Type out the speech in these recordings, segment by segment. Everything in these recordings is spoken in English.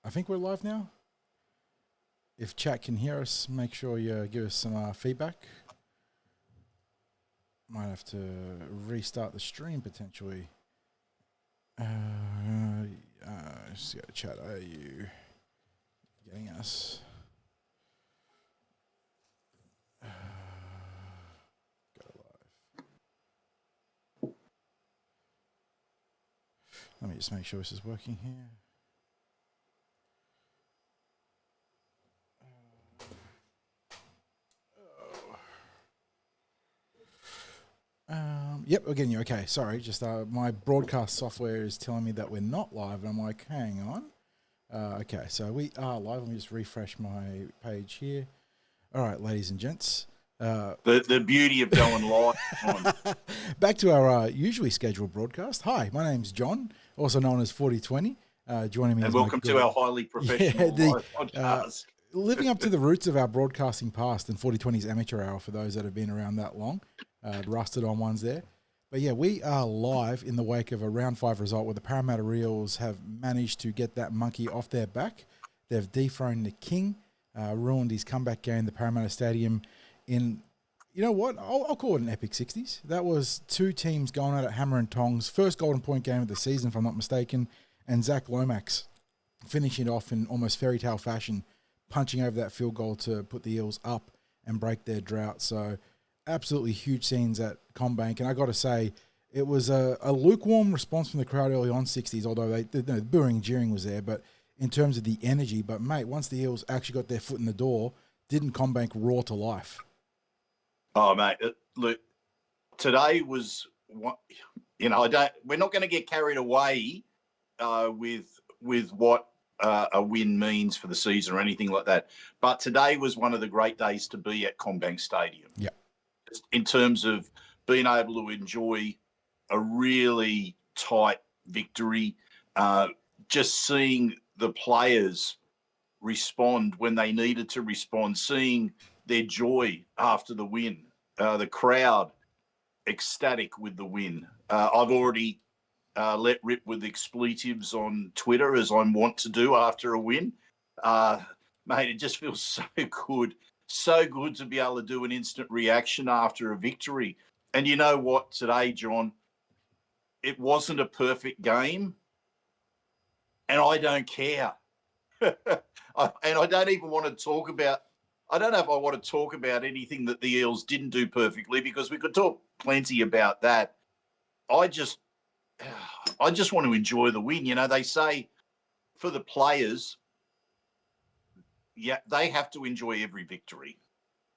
I think we're live now. If chat can hear us, make sure you give us some feedback. Might have to restart the stream potentially. Just got to chat. Are you getting us? Go live. Let me just make sure this is working here. Yep, again, you're okay. Sorry, just my broadcast software is telling me that we're not live, and I'm like, hang on. Okay, so we are live. Let me just refresh my page here. All right, ladies and gents. The beauty of going live. Back to our usually scheduled broadcast. Hi, my name's John, also known as 4020. Joining me and is welcome to our highly professional live podcast. Living up to the roots of our broadcasting past and 4020's amateur hour for those that have been around that long. Rusted on ones there. But yeah, we are live in the wake of a round 5 result where the Parramatta Eels have managed to get that monkey off their back. They've dethroned the king, ruined his comeback game, the Parramatta Stadium, in, you know what, I'll call it an epic 60s. That was two teams going at it hammer and tongs. First golden point game of the season, if I'm not mistaken, and Zac Lomax finishing it off in almost fairy tale fashion, punching over that field goal to put the Eels up and break their drought. So absolutely huge scenes at CommBank, and I got to say, it was a lukewarm response from the crowd early on 60s, although the booing and jeering was there, but in terms of the energy. But mate, once the Eels actually got their foot in the door, didn't CommBank roar to life? Oh mate, look, today was what, you know. We're not going to get carried away with what a win means for the season or anything like that. But today was one of the great days to be at CommBank Stadium. Yeah. In terms of being able to enjoy a really tight victory, just seeing the players respond when they needed to respond, seeing their joy after the win, the crowd ecstatic with the win. I've already let rip with expletives on Twitter, as I'm wont to do after a win. Mate, it just feels so good. So good to be able to do an instant reaction after a victory. And you know what, today, John, it wasn't a perfect game, and I don't care. And I don't even want to talk about, I don't know if I want to talk about anything that the Eels didn't do perfectly, because we could talk plenty about that. I just want to enjoy the win. You know, they say for the players, yeah, they have to enjoy every victory.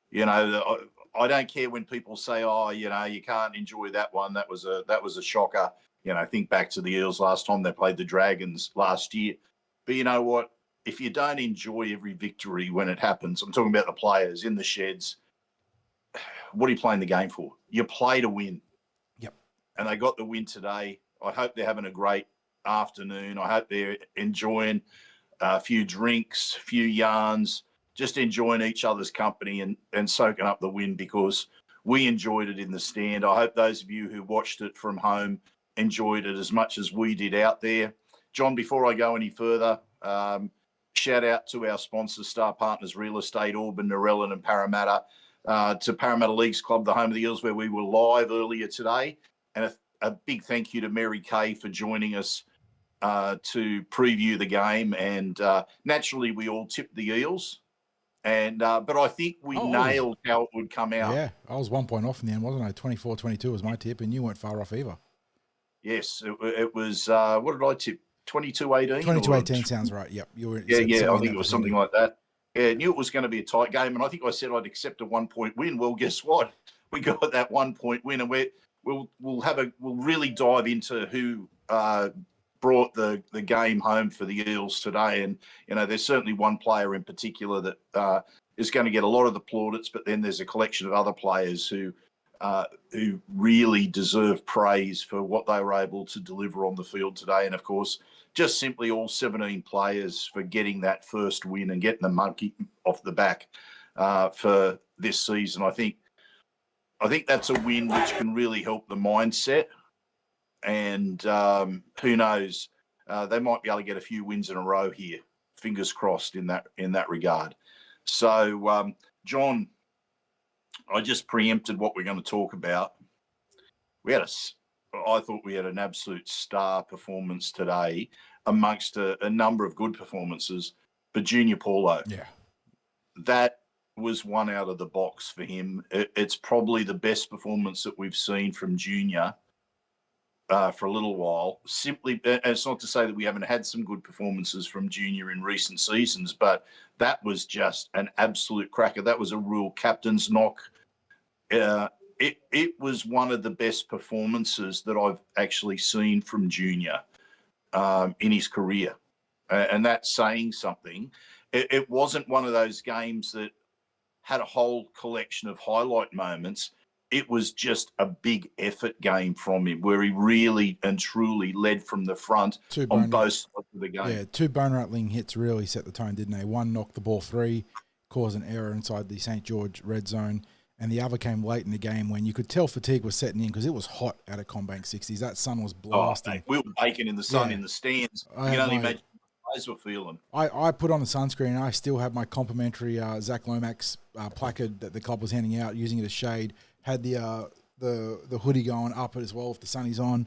You know, I don't care when people say, "Oh, you know, you can't enjoy that one. That was a shocker." You know, think back to the Eels last time they played the Dragons last year. But you know what? If you don't enjoy every victory when it happens, I'm talking about the players in the sheds. What are you playing the game for? You play to win. Yep. And they got the win today. I hope they're having a great afternoon. I hope they're enjoying a few drinks, a few yarns, just enjoying each other's company and soaking up the win, because we enjoyed it in the stand. I hope those of you who watched it from home enjoyed it as much as we did out there. John, before I go any further, shout out to our sponsors, Star Partners Real Estate, Auburn, Narellan and Parramatta, to Parramatta Leagues Club, the home of the Eels, where we were live earlier today. And a big thank you to Mary Kay for joining us to preview the game. And naturally, we all tipped the Eels. And but I think we nailed how it would come out. Yeah, I was 1 point off in the end, wasn't I? 24-22 was my tip, and you weren't far off either. Yes, it was, what did I tip? 22-18? 22-18 sounds right. Yep. Yeah, I think it was something like that. Yeah, I knew it was going to be a tight game, and I think I said I'd accept a 1 point win. Well, guess what? We got that 1 point win, and we'll really dive into who brought the game home for the Eels today. And you know, there's certainly one player in particular that is going to get a lot of the plaudits, but then there's a collection of other players who really deserve praise for what they were able to deliver on the field today. And of course, just simply all 17 players for getting that first win and getting the monkey off the back for this season. I think that's a win which can really help the mindset. And who knows, they might be able to get a few wins in a row here fingers crossed in that regard. So, John, I just preempted what we're going to talk about. I thought we had an absolute star performance today amongst a number of good performances. But Junior Paulo, that was one out of the box for him. It's probably the best performance that we've seen from Junior for a little while. Simply, and it's not to say that we haven't had some good performances from Junior in recent seasons, but that was just an absolute cracker. That was a real captain's knock. It was one of the best performances that I've actually seen from Junior in his career. And that's saying something. It wasn't one of those games that had a whole collection of highlight moments. It was just a big effort game from him where he really and truly led from the front on both sides of the game. Yeah, 2 bone-rattling hits really set the tone, didn't they? One knocked the ball 3, caused an error inside the St. George red zone, and the other came late in the game when you could tell fatigue was setting in because it was hot out at Combank 60s. That sun was blasting. We were baking in the sun in the stands. You can only imagine how guys were feeling. I put on the sunscreen and I still have my complimentary Zac Lomax placard that the club was handing out, using it as shade. Had the hoodie going up as well if the sun is on.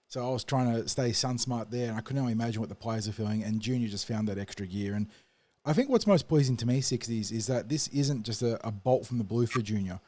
So I was trying to stay sun smart there, and I couldn't only imagine what the players are feeling. And Junior just found that extra gear. And I think what's most pleasing to me, 60s, is that this isn't just a bolt from the blue for Junior.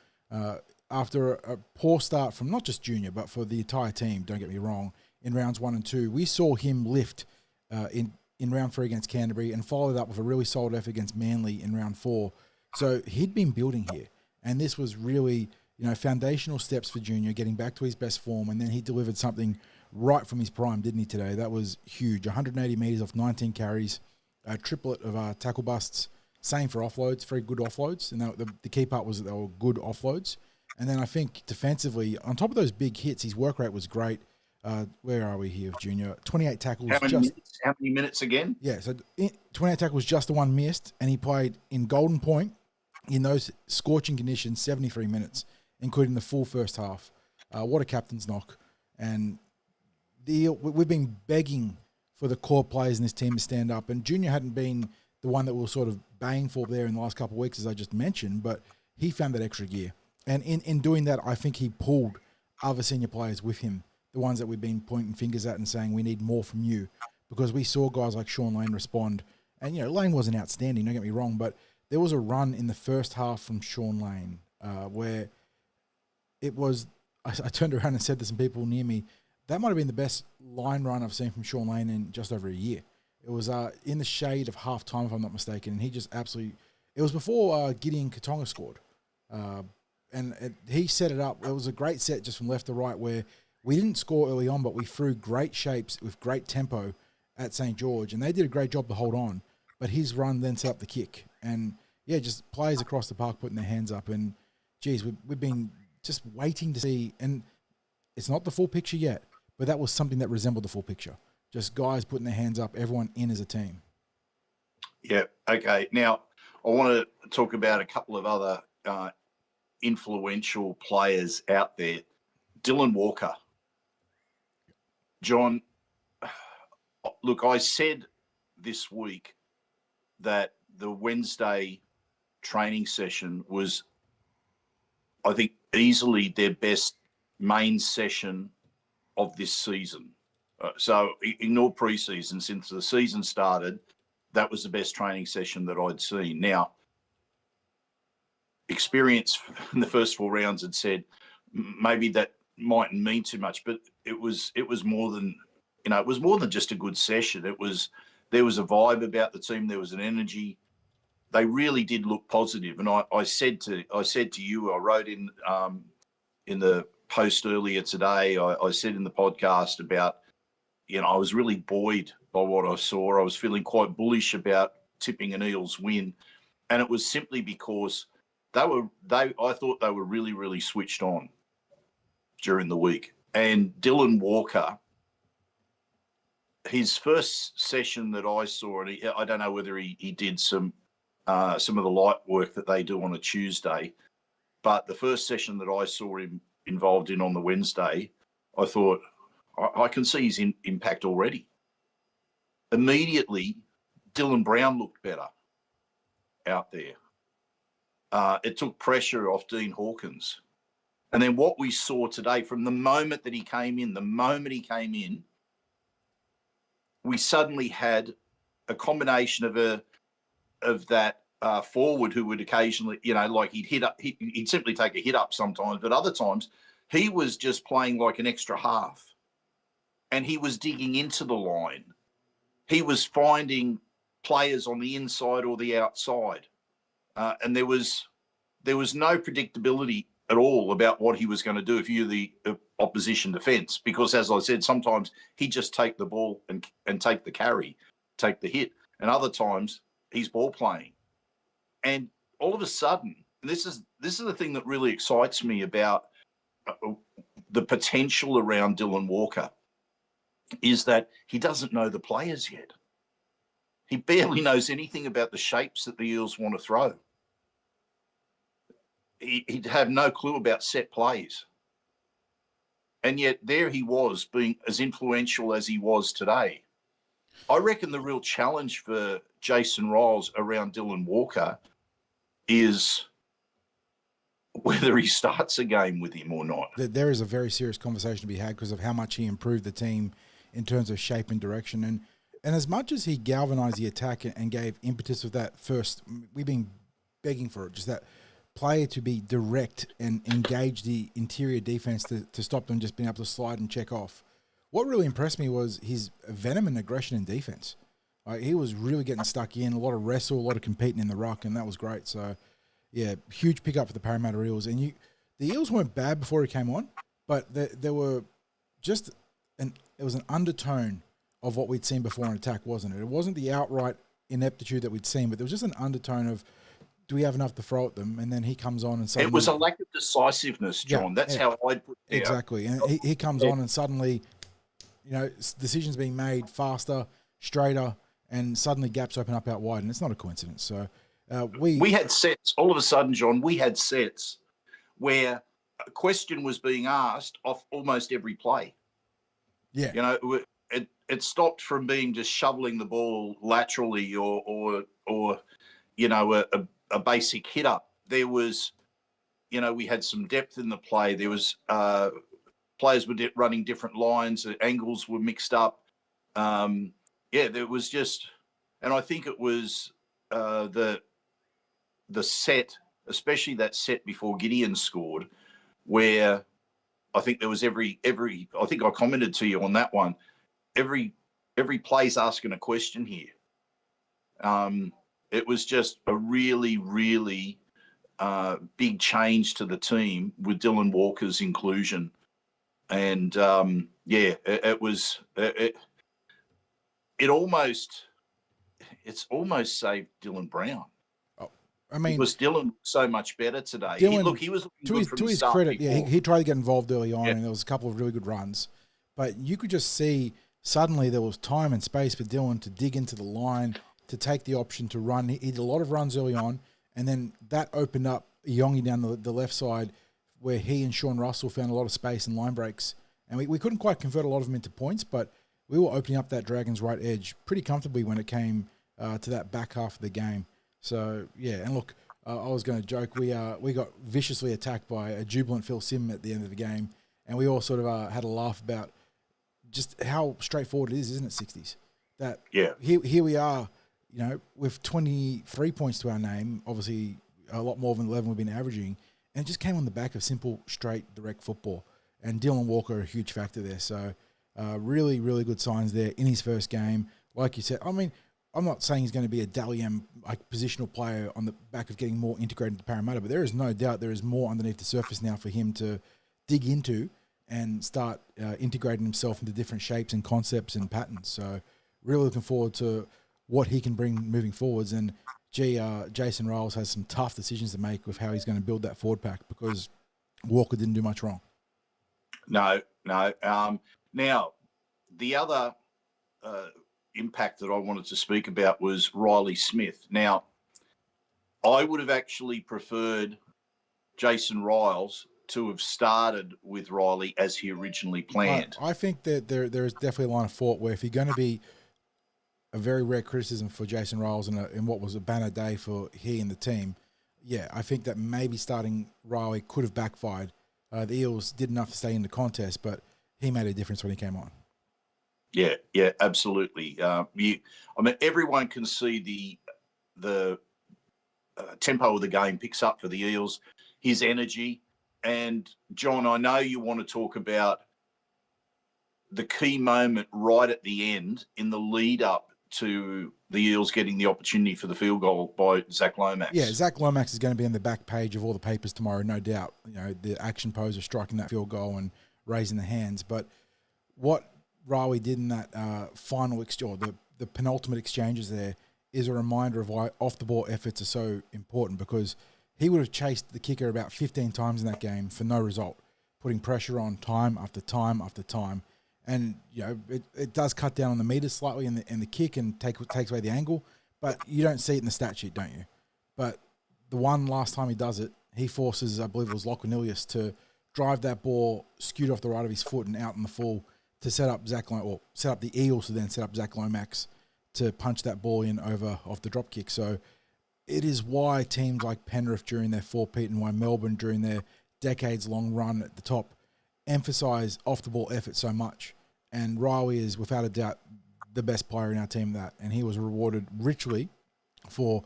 After a poor start from not just Junior, but for the entire team, don't get me wrong, in rounds 1 and 2, we saw him lift in round 3 against Canterbury and followed up with a really solid effort against Manly in round 4. So he'd been building here. And this was really, foundational steps for Junior, getting back to his best form. And then he delivered something right from his prime, didn't he, today? That was huge. 180 metres off 19 carries, a triplet of tackle busts. Same for offloads, very good offloads. And the key part was that they were good offloads. And then I think defensively, on top of those big hits, his work rate was great. Where are we here with Junior? 28 tackles. How many minutes again? Yeah, so 28 tackles, just the one missed. And he played in Golden Point in those scorching conditions, 73 minutes, including the full first half. What a captain's knock. And we've been begging for the core players in this team to stand up. And Junior hadn't been the one that we were sort of baying for there in the last couple of weeks, as I just mentioned, but he found that extra gear. And in doing that, I think he pulled other senior players with him, the ones that we've been pointing fingers at and saying, we need more from you, because we saw guys like Sean Lane respond. And, Lane wasn't outstanding, don't get me wrong, but there was a run in the first half from Sean Lane where it was, I turned around and said to some people near me, that might have been the best line run I've seen from Sean Lane in just over a year. It was in the shade of half time, if I'm not mistaken, and he just absolutely, it was before Gideon Katonga scored. And he set it up. It was a great set just from left to right where we didn't score early on, but we threw great shapes with great tempo at St. George, and they did a great job to hold on. But his run then set up the kick. And, just players across the park putting their hands up. And, geez, we've been just waiting to see. And it's not the full picture yet, but that was something that resembled the full picture. Just guys putting their hands up, everyone in as a team. Yeah, okay. Now, I want to talk about a couple of other influential players out there. Dylan Walker. John, look, I said this week that the Wednesday training session was, I think, easily their best main session of this season. So ignore preseason. Since the season started, that was the best training session that I'd seen. Now, experience in the first 4 rounds had said maybe that mightn't mean too much, but it was more than, it was more than just a good session. There was a vibe about the team. There was an energy. They really did look positive. And I said to you, I wrote in the post earlier today, I said in the podcast about, I was really buoyed by what I saw. I was feeling quite bullish about tipping an Eels win. And it was simply because I thought they were really, really switched on during the week. And Dylan Walker, his first session that I saw, and I don't know whether he did some of the light work that they do on a Tuesday, but the first session that I saw him involved in on the Wednesday, I thought, I can see his impact already. Immediately, Dylan Brown looked better out there. It took pressure off Dean Hawkins. And then what we saw today, from the moment that he came in, we suddenly had a combination of that forward who would occasionally, like he'd simply take a hit up sometimes, but other times he was just playing like an extra half, and he was digging into the line. He was finding players on the inside or the outside, and there was no predictability at all about what he was going to do if you're the opposition defence, because, as I said, sometimes he'd just take the ball and take the carry, take the hit, and other times he's ball playing. And all of a sudden, and this is the thing that really excites me about the potential around Dylan Walker, is that he doesn't know the players yet. He barely knows anything about the shapes that the Eels want to throw. He'd have no clue about set plays. And yet there he was, being as influential as he was today. I reckon the real challenge for Jason Ryles around Dylan Walker is whether he starts a game with him or not. There is a very serious conversation to be had because of how much he improved the team in terms of shape and direction. And as much as he galvanized the attack and gave impetus with that first, we've been begging for it, just that player to be direct and engage the interior defense to stop them just being able to slide and check off. What really impressed me was his venom and aggression in defense. He was really getting stuck in, a lot of wrestle, a lot of competing in the ruck, and that was great. So, yeah, huge pickup for the Parramatta Eels. And the Eels weren't bad before he came on, but there were just it was an undertone of what we'd seen before in attack, wasn't it? It wasn't the outright ineptitude that we'd seen, but there was just an undertone of, do we have enough to throw at them? And then he comes on and suddenly... It was a lack of decisiveness, John. That's how I'd put it. Exactly. And he comes on and suddenly, decisions being made faster, straighter, and suddenly gaps open up out wide. And it's not a coincidence. So we had sets. All of a sudden, John, we had sets where a question was being asked off almost every play. Yeah. It stopped from being just shoveling the ball laterally or a basic hit up. There was, we had some depth in the play. There was players were running different lines. The angles were mixed up. There was just, and I think it was the set, especially that set before Gideon scored, where I think there was every. I think I commented to you on that one. Every play's asking a question here. It was just a really, really big change to the team with Dylan Walker's inclusion, and it's almost saved Dylan Brown. I mean, was Dylan so much better today? He was looking good from to his start credit. before. Yeah, he tried to get involved early on, and there was a couple of really good runs, but you could just see suddenly there was time and space for Dylan to dig into the line, to take the option to run. He did a lot of runs early on, and then that opened up Yongi down the left side, where he and Sean Russell found a lot of space and line breaks, and we couldn't quite convert a lot of them into points, but we were opening up that Dragons' right edge pretty comfortably when it came to that back half of the game. So, yeah, and look, I was going to joke, we got viciously attacked by a jubilant Phil Sim at the end of the game, and we all sort of had a laugh about just how straightforward it is, isn't it, 60s? That here we are, with 23 points to our name, obviously a lot more than 11 we've been averaging, and it just came on the back of simple, straight, direct football. And Dylan Walker, a huge factor there. So really, really good signs there in his first game. Like you said, I mean, I'm not saying he's going to be a Dally M positional player on the back of getting more integrated into Parramatta, but there is no doubt there is more underneath the surface now for him to dig into and start integrating himself into different shapes and concepts and patterns. So really looking forward to what he can bring moving forwards. And Jason Ryles has some tough decisions to make with how he's going to build that forward pack, because Walker didn't do much wrong. No. Now, the other impact that I wanted to speak about was Riley Smith. Now, I would have actually preferred Jason Ryles to have started with Riley as he originally planned. I think that there is definitely a line of thought where if you're going to be a very rare criticism for Jason Ryles in what was a banner day for he and the team. Yeah, I think that maybe starting Riley could have backfired. The Eels did enough to stay in the contest, but he made a difference when he came on. Yeah, absolutely. Everyone can see the tempo of the game picks up for the Eels, his energy. And, John, I know you want to talk about the key moment right at the end in the lead up to the Eels getting the opportunity for the field goal by Zac Lomax. Yeah, Zack Lomax is going to be on the back page of all the papers tomorrow, no doubt. You know, the action pose of striking that field goal and raising the hands. But what Riley did in that final exchange, the penultimate exchanges there, is a reminder of why off-the-ball efforts are so important, because he would have chased the kicker about 15 times in that game for no result, putting pressure on time after time after time. And, you know, it does cut down on the meters slightly in the kick and takes away the angle, but you don't see it in the stat sheet, don't you? But the one last time he does it, he forces, I believe it was Locke to drive that ball skewed off the right of his foot and out in the full to set up set up the Eels to then set up Zac Lomax to punch that ball in over off the drop kick. So it is why teams like Penrith during their four-peat and why Melbourne during their decades-long run at the top emphasise off-the-ball effort so much. And Riley is, without a doubt, the best player in our team that, and he was rewarded richly for,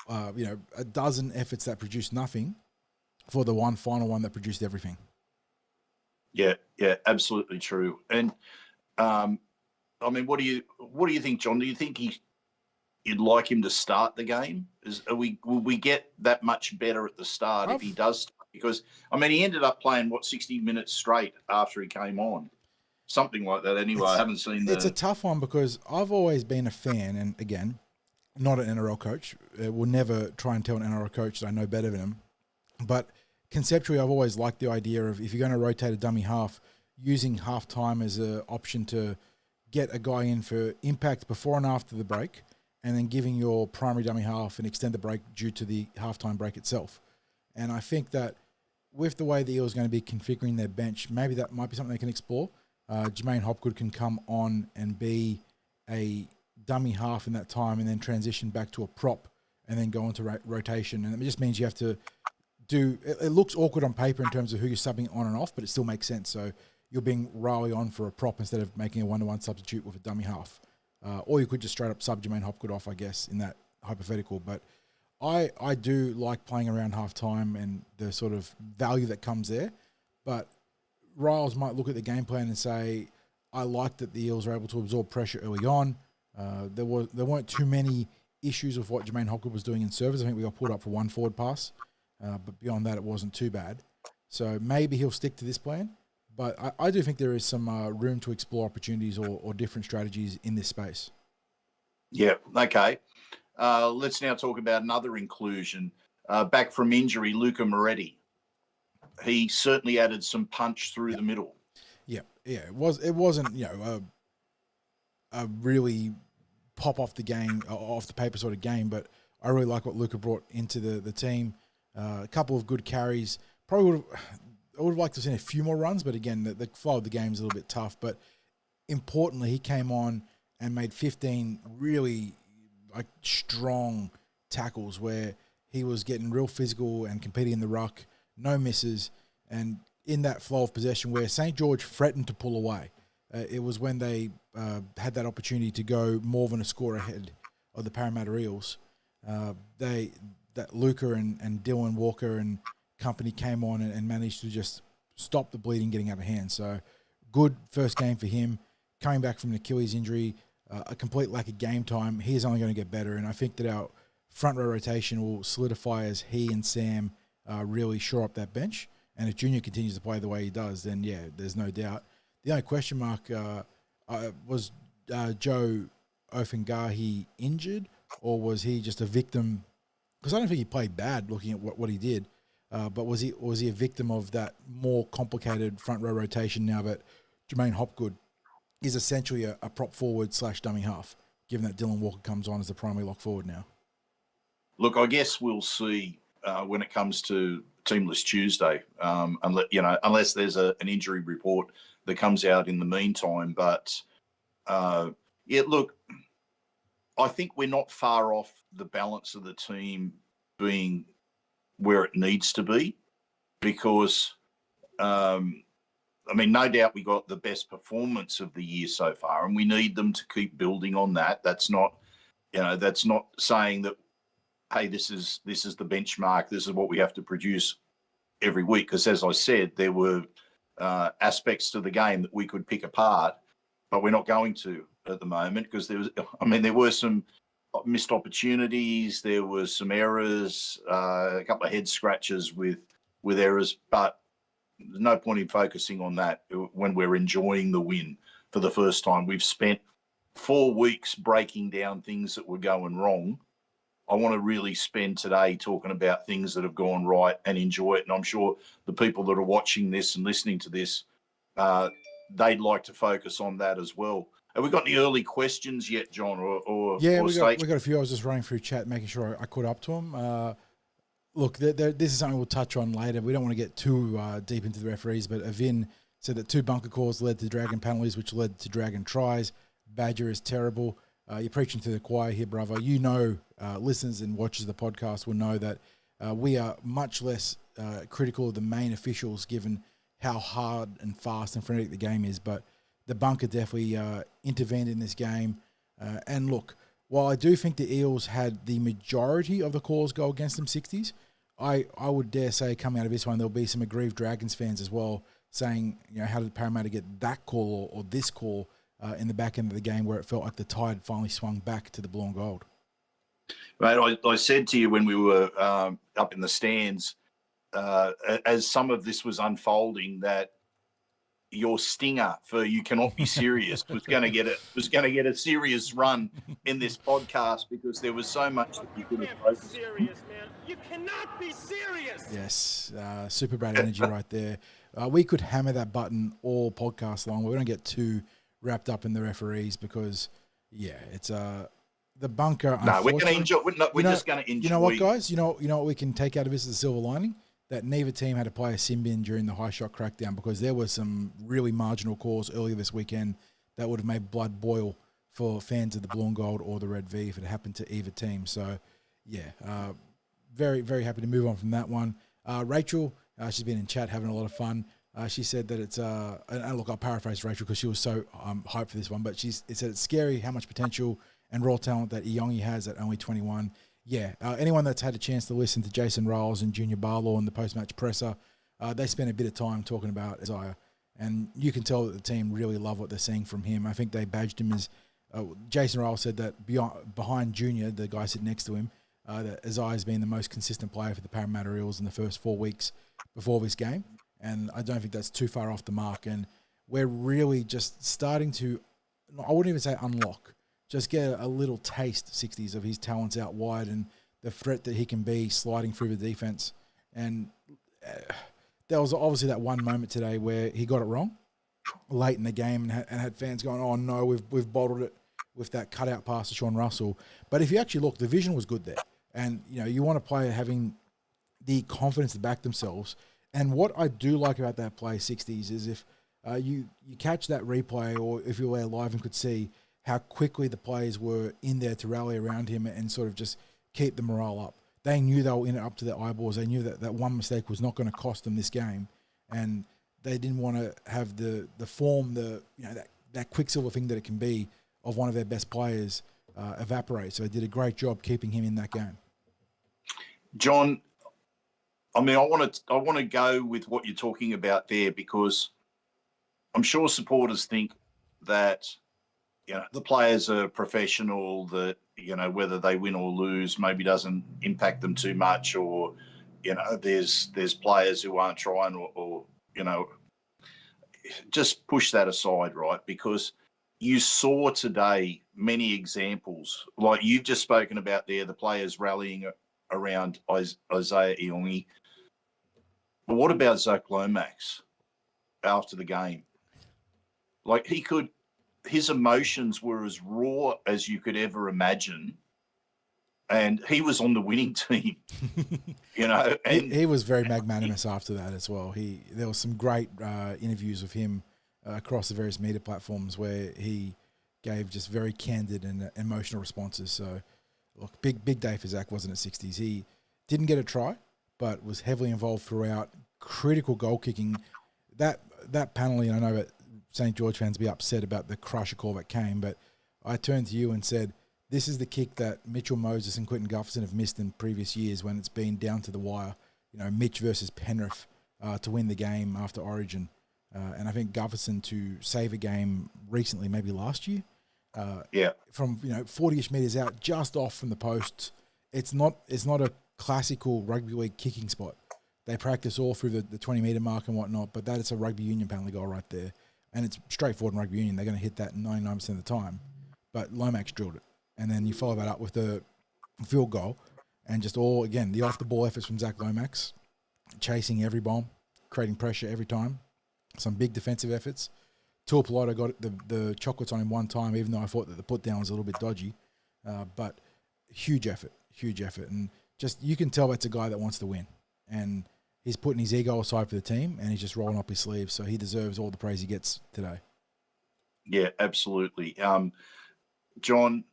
a dozen efforts that produced nothing for the one final one that produced everything. Yeah, absolutely true. And what do you think, John? Do you think you'd like him to start the game? Will we get that much better at the start if he does start? Because he ended up playing 60 minutes straight after he came on, something like that. Anyway, I haven't seen that. It's a tough one because I've always been a fan, and again, not an NRL coach. Will never try and tell an NRL coach that I know better than him. But conceptually, I've always liked the idea of, if you're going to rotate a dummy half, using half time as an option to get a guy in for impact before and after the break, and then giving your primary dummy half an extended break due to the halftime break itself. And I think that with the way the Eels are going to be configuring their bench, maybe that might be something they can explore. Jermaine Hopgood can come on and be a dummy half in that time and then transition back to a prop and then go into rotation. And it just means you have to do – it looks awkward on paper in terms of who you're subbing on and off, but it still makes sense. So you're being Riley on for a prop instead of making a one-to-one substitute with a dummy half. Or you could just straight up sub Jermaine Hopgood off, I guess, in that hypothetical. But I do like playing around half-time and the sort of value that comes there. But Ryles might look at the game plan and say, I like that the Eels are able to absorb pressure early on. There weren't too many issues with what Jermaine Hopgood was doing in service. I think we got pulled up for one forward pass. But beyond that, it wasn't too bad. So maybe he'll stick to this plan. But I do think there is some room to explore opportunities or different strategies in this space. Yeah, okay. Let's now talk about another inclusion. Back from injury, Luca Moretti. He certainly added some punch through the middle. Yeah. It wasn't a really pop off the paper sort of game, but I really like what Luca brought into the team. A couple of good carries. Probably I would have liked to have seen a few more runs, but again, the flow of the game is a little bit tough. But importantly, he came on and made 15 really strong tackles where he was getting real physical and competing in the ruck, no misses, and in that flow of possession where St. George threatened to pull away. It was when they had that opportunity to go more than a score ahead of the Parramatta Eels. That Luca and Dylan Walker and company came on and managed to just stop the bleeding getting out of hand. So good first game for him. Coming back from an Achilles injury, a complete lack of game time, he's only going to get better. And I think that our front row rotation will solidify as he and Sam really shore up that bench. And if Junior continues to play the way he does, then yeah, there's no doubt. The only question mark was Joe Ofahengaue injured, or was he just a victim? Because I don't think he played bad looking at what he did. But was he a victim of that more complicated front row rotation now that Jermaine Hopgood is essentially a prop forward / dummy half, given that Dylan Walker comes on as the primary lock forward now? Look, I guess we'll see when it comes to Teamless Tuesday, unless there's an injury report that comes out in the meantime. But look, I think we're not far off the balance of the team being where it needs to be, because, no doubt we got the best performance of the year so far, and we need them to keep building on that. That's not saying that, hey, this is the benchmark. This is what we have to produce every week. Because as I said, there were aspects to the game that we could pick apart, but we're not going to at the moment, because there were some missed opportunities, there were some errors, a couple of head scratches with errors, but there's no point in focusing on that when we're enjoying the win for the first time. We've spent 4 weeks breaking down things that were going wrong. I want to really spend today talking about things that have gone right and enjoy it. And I'm sure the people that are watching this and listening to this, they'd like to focus on that as well. Have we got any early questions yet, John? We got a few. I was just running through chat, making sure I caught up to them. Look, this is something we'll touch on later. We don't want to get too deep into the referees, but Avin said that 2 bunker calls led to Dragon penalties, which led to Dragon tries. Badger is terrible. You're preaching to the choir here, brother. Listeners and watchers of the podcast will know that we are much less critical of the main officials, given how hard and fast and frenetic the game is. But the bunker definitely intervened in this game. And look, while I do think the Eels had the majority of the calls go against them 60s, I would dare say coming out of this one, there'll be some aggrieved Dragons fans as well saying, how did Parramatta get that call or this call in the back end of the game, where it felt like the tide finally swung back to the blue and gold? Mate, I said to you when we were up in the stands, as some of this was unfolding, that your stinger for "you cannot be serious" was going to get a serious run in this podcast, because there was so much that you could have focused. Serious, man. You cannot be serious. Yes, super bad energy right there. We could hammer that button all podcast long. We don't get too wrapped up in the referees, because it's the bunker. No, we're going to enjoy. We're just going to enjoy. You know what, guys? You know what we can take out of this as a silver lining? That neither team had to play a sin bin during the high shot crackdown, because there were some really marginal calls earlier this weekend that would have made blood boil for fans of the blue and gold or the red V if it happened to either team. So, very, very happy to move on from that one. Rachel, she's been in chat having a lot of fun. She said that it's, and look, I'll paraphrase Rachel because she was so hyped for this one, but it said it's scary how much potential and raw talent that Iongi has at only 21. Anyone that's had a chance to listen to Jason Ryles and Junior Barlaw in the post-match presser, they spent a bit of time talking about Isaiah, and you can tell that the team really love what they're seeing from him. I think they badged him as, Jason Ryles said that behind Junior, the guy sitting next to him, that Isaiah's been the most consistent player for the Parramatta Eels in the first 4 weeks before this game, and I don't think that's too far off the mark, and we're really just starting to, I wouldn't even say unlock, just get a little taste, 60s, of his talents out wide and the threat that he can be sliding through the defense. And there was obviously that one moment today where he got it wrong late in the game and had fans going, oh no, we've bottled it with that cutout pass to Sean Russell. But if you actually look, the vision was good there. And, you want a player having the confidence to back themselves. And what I do like about that play, 60s, is if you catch that replay, or if you were live and could see how quickly the players were in there to rally around him and sort of just keep the morale up. They knew they were in it up to their eyeballs. They knew that one mistake was not going to cost them this game, and they didn't want to have the form, that quicksilver thing that it can be of one of their best players evaporate. So they did a great job keeping him in that game. John, I want to go with what you're talking about there, because I'm sure supporters think that the players are professional, that, whether they win or lose maybe doesn't impact them too much, or, there's players who aren't trying or just push that aside, right? Because you saw today many examples, like you've just spoken about there, the players rallying around Isaiah Iongi. But what about Zac Lomax after the game? Like, his emotions were as raw as you could ever imagine. And he was on the winning team, And he was very magnanimous after that as well. There was some great interviews with him across the various media platforms where he gave just very candid and emotional responses. So, look, big day for Zac, wasn't it, 60s? He didn't get a try, but was heavily involved throughout, critical goal kicking. That penalty, and I know that St. George fans be upset about the crusher call that came, but I turned to you and said, this is the kick that Mitchell Moses and Clinton Gutherson have missed in previous years when it's been down to the wire. You know, Mitch versus Penrith to win the game after Origin. And I think Gutherson to save a game recently, maybe last year, from 40-ish metres out, just off from the post. It's not a classical rugby league kicking spot. They practice all through the 20-metre mark and whatnot, but that is a rugby union penalty goal right there. And it's straightforward in rugby union. They're going to hit that 99% of the time. But Lomax drilled it. And then you follow that up with the field goal and just the off-the-ball efforts from Zac Lomax, chasing every bomb, creating pressure every time. Some big defensive efforts. Tuapoloto got the chocolates on him one time, even though I thought that the put-down was a little bit dodgy. But huge effort. And just you can tell that's a guy that wants to win. And he's putting his ego aside for the team, and he's just rolling up his sleeves. So he deserves all the praise he gets today. Yeah, absolutely. John,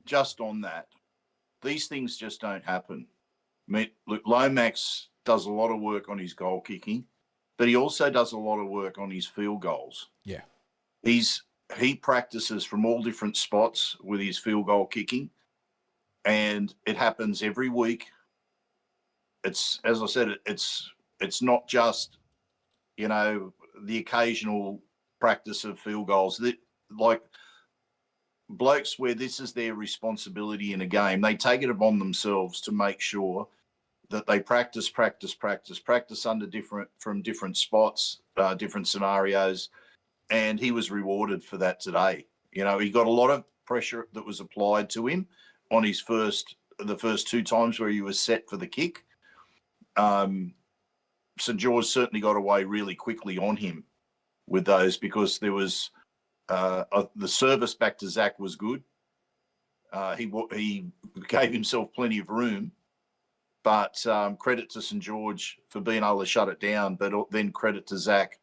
just on that, these things just don't happen. I mean, look, Lomax does a lot of work on his goal kicking, but he also does a lot of work on his field goals. Yeah. He practices from all different spots with his field goal kicking, and it happens every week. It's, as I said, it's not just, the occasional practice of field goals. That, like, blokes where this is their responsibility in a game, they take it upon themselves to make sure that they practice from different spots, different scenarios, and he was rewarded for that today. He got a lot of pressure that was applied to him on the first two times where he was set for the kick. St. George certainly got away really quickly on him with those because there was the service back to Zac was good. He gave himself plenty of room, but credit to St. George for being able to shut it down, but then credit to Zac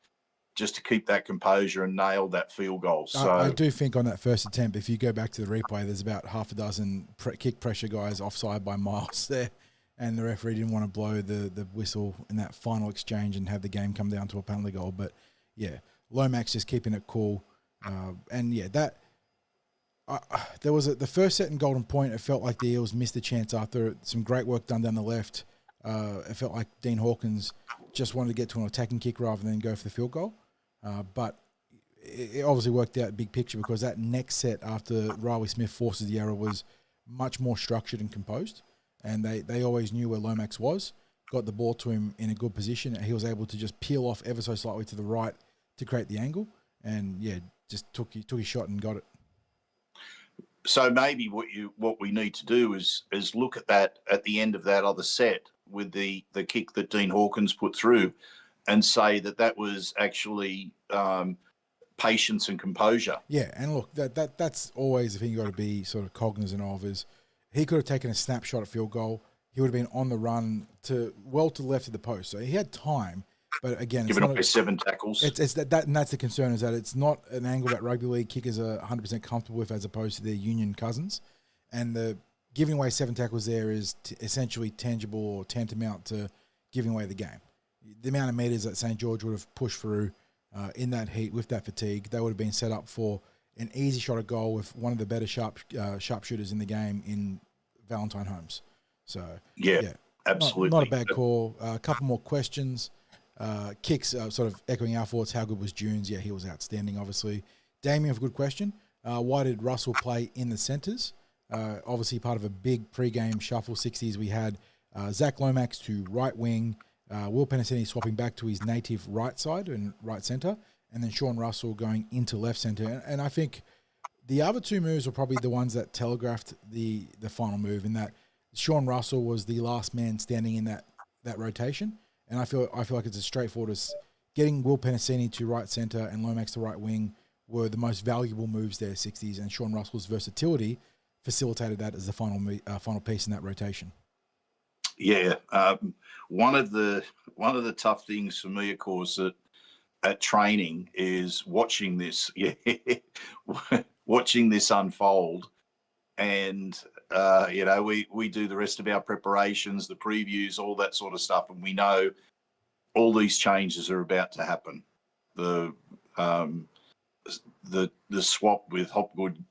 just to keep that composure and nail that field goal. So I do think on that first attempt, if you go back to the replay, there's about half a dozen kick pressure guys offside by Miles there, and the referee didn't want to blow the whistle in that final exchange and have the game come down to a penalty goal. But yeah, Lomax just keeping it cool. There was the first set in Golden Point. It felt like the Eels missed a chance after some great work done down the left. It felt like Dean Hawkins just wanted to get to an attacking kick rather than go for the field goal. But it obviously worked out big picture because that next set after Riley Smith forces the error was much more structured and composed. And they always knew where Lomax was, got the ball to him in a good position. And he was able to just peel off ever so slightly to the right to create the angle. And, just took his shot and got it. So maybe what we need to do is look at that at the end of that other set with the kick that Dean Hawkins put through and say that was actually patience and composure. Yeah, and look, that's always the thing you got to be sort of cognizant of is he could have taken a snapshot at field goal. He would have been on the run to the left of the post. So he had time. But again, giving away 7 tackles. It's that, and that's the concern is that it's not an angle that rugby league kickers are 100% comfortable with as opposed to their union cousins. And the giving away 7 tackles there is essentially tangible or tantamount to giving away the game. The amount of meters that St. George would have pushed through in that heat with that fatigue, they would have been set up for an easy shot at goal with one of the better sharpshooters in the game in Valentine Holmes. So yeah, absolutely. Not a bad call. A couple more questions. Kicks, sort of echoing our thoughts. How good was Junes? Yeah, he was outstanding, obviously. Damien, a good question. Why did Russell play in the centres? Obviously, part of a big pre-game shuffle 60s. We had Zack Lomax to right wing, Will Penasini swapping back to his native right side and right centre, and then Sean Russell going into left centre. And I think the other two moves were probably the ones that telegraphed the final move, in that Sean Russell was the last man standing in that rotation. And I feel like it's as straightforward as getting Will Penasini to right centre and Lomax to right wing were the most valuable moves there, 60s, and Sean Russell's versatility facilitated that as the final piece in that rotation. Yeah, one of the tough things for me, of course, at training is watching this. Yeah, watching this unfold, and we do the rest of our preparations, the previews, all that sort of stuff, and we know all these changes are about to happen. The swap with Hopgood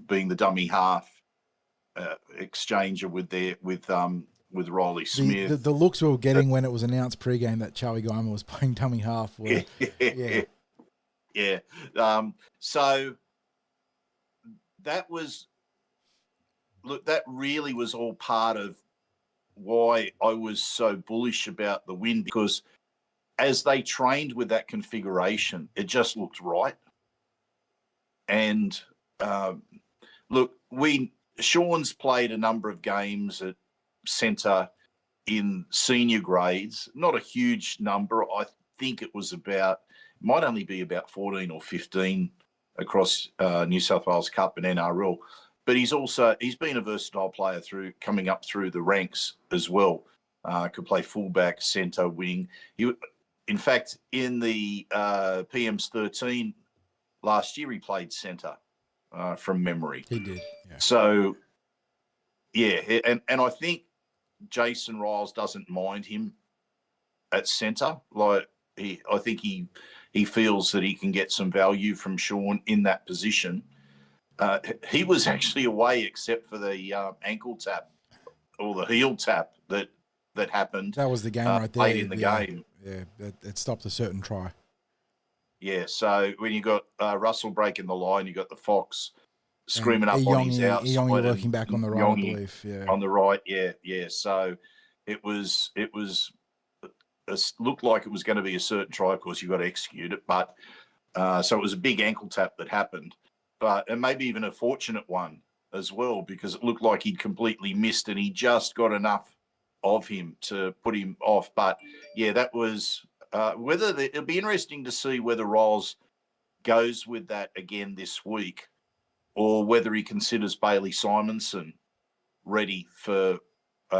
being the dummy half exchanger with Riley Smith. The looks we were getting when it was announced pre-game that Charlie Guyman was playing dummy half were, yeah. So that really was all part of why I was so bullish about the win, because as they trained with that configuration, it just looked right. And Sean's played a number of games at centre in senior grades, not a huge number. I think it might only be about 14 or 15 across New South Wales Cup and NRL. But he's been a versatile player coming up through the ranks as well. Could play fullback, centre, wing. In fact, in the PM's 13 last year, he played centre from memory. He did. Yeah. So, yeah, and I think Jason Ryles doesn't mind him at centre. I think he feels that he can get some value from Sean in that position. He was actually away except for the ankle tap or the heel tap that happened. That was the game right there. Late in the game. Yeah, it stopped a certain try. Yeah, so when you got Russell breaking the line, you got the Fox screaming up on his outside. Iyongi working back on the right, I believe. Yeah. On the right, yeah. So it looked like it was going to be a certain try. Of course, you got to execute it, but so it was a big ankle tap that happened. And maybe even a fortunate one as well, because it looked like he'd completely missed and he just got enough of him to put him off. But yeah, that was it'll be interesting to see whether Ryles goes with that again this week, or whether he considers Bailey Simonson ready for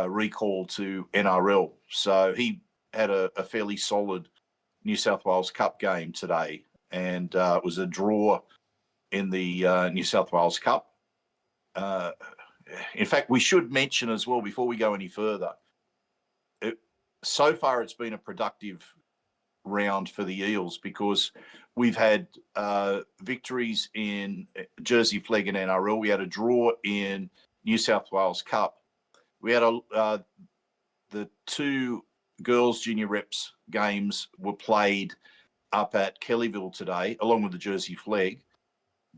recall to NRL. So he had a fairly solid New South Wales Cup game today, and it was a draw in the New South Wales Cup. In fact, we should mention as well, before we go any further, so far it's been a productive round for the Eels, because we've had victories in Jersey Flegg and NRL. We had a draw in New South Wales Cup. We had the two girls junior reps games were played up at Kellyville today, along with the Jersey Flegg.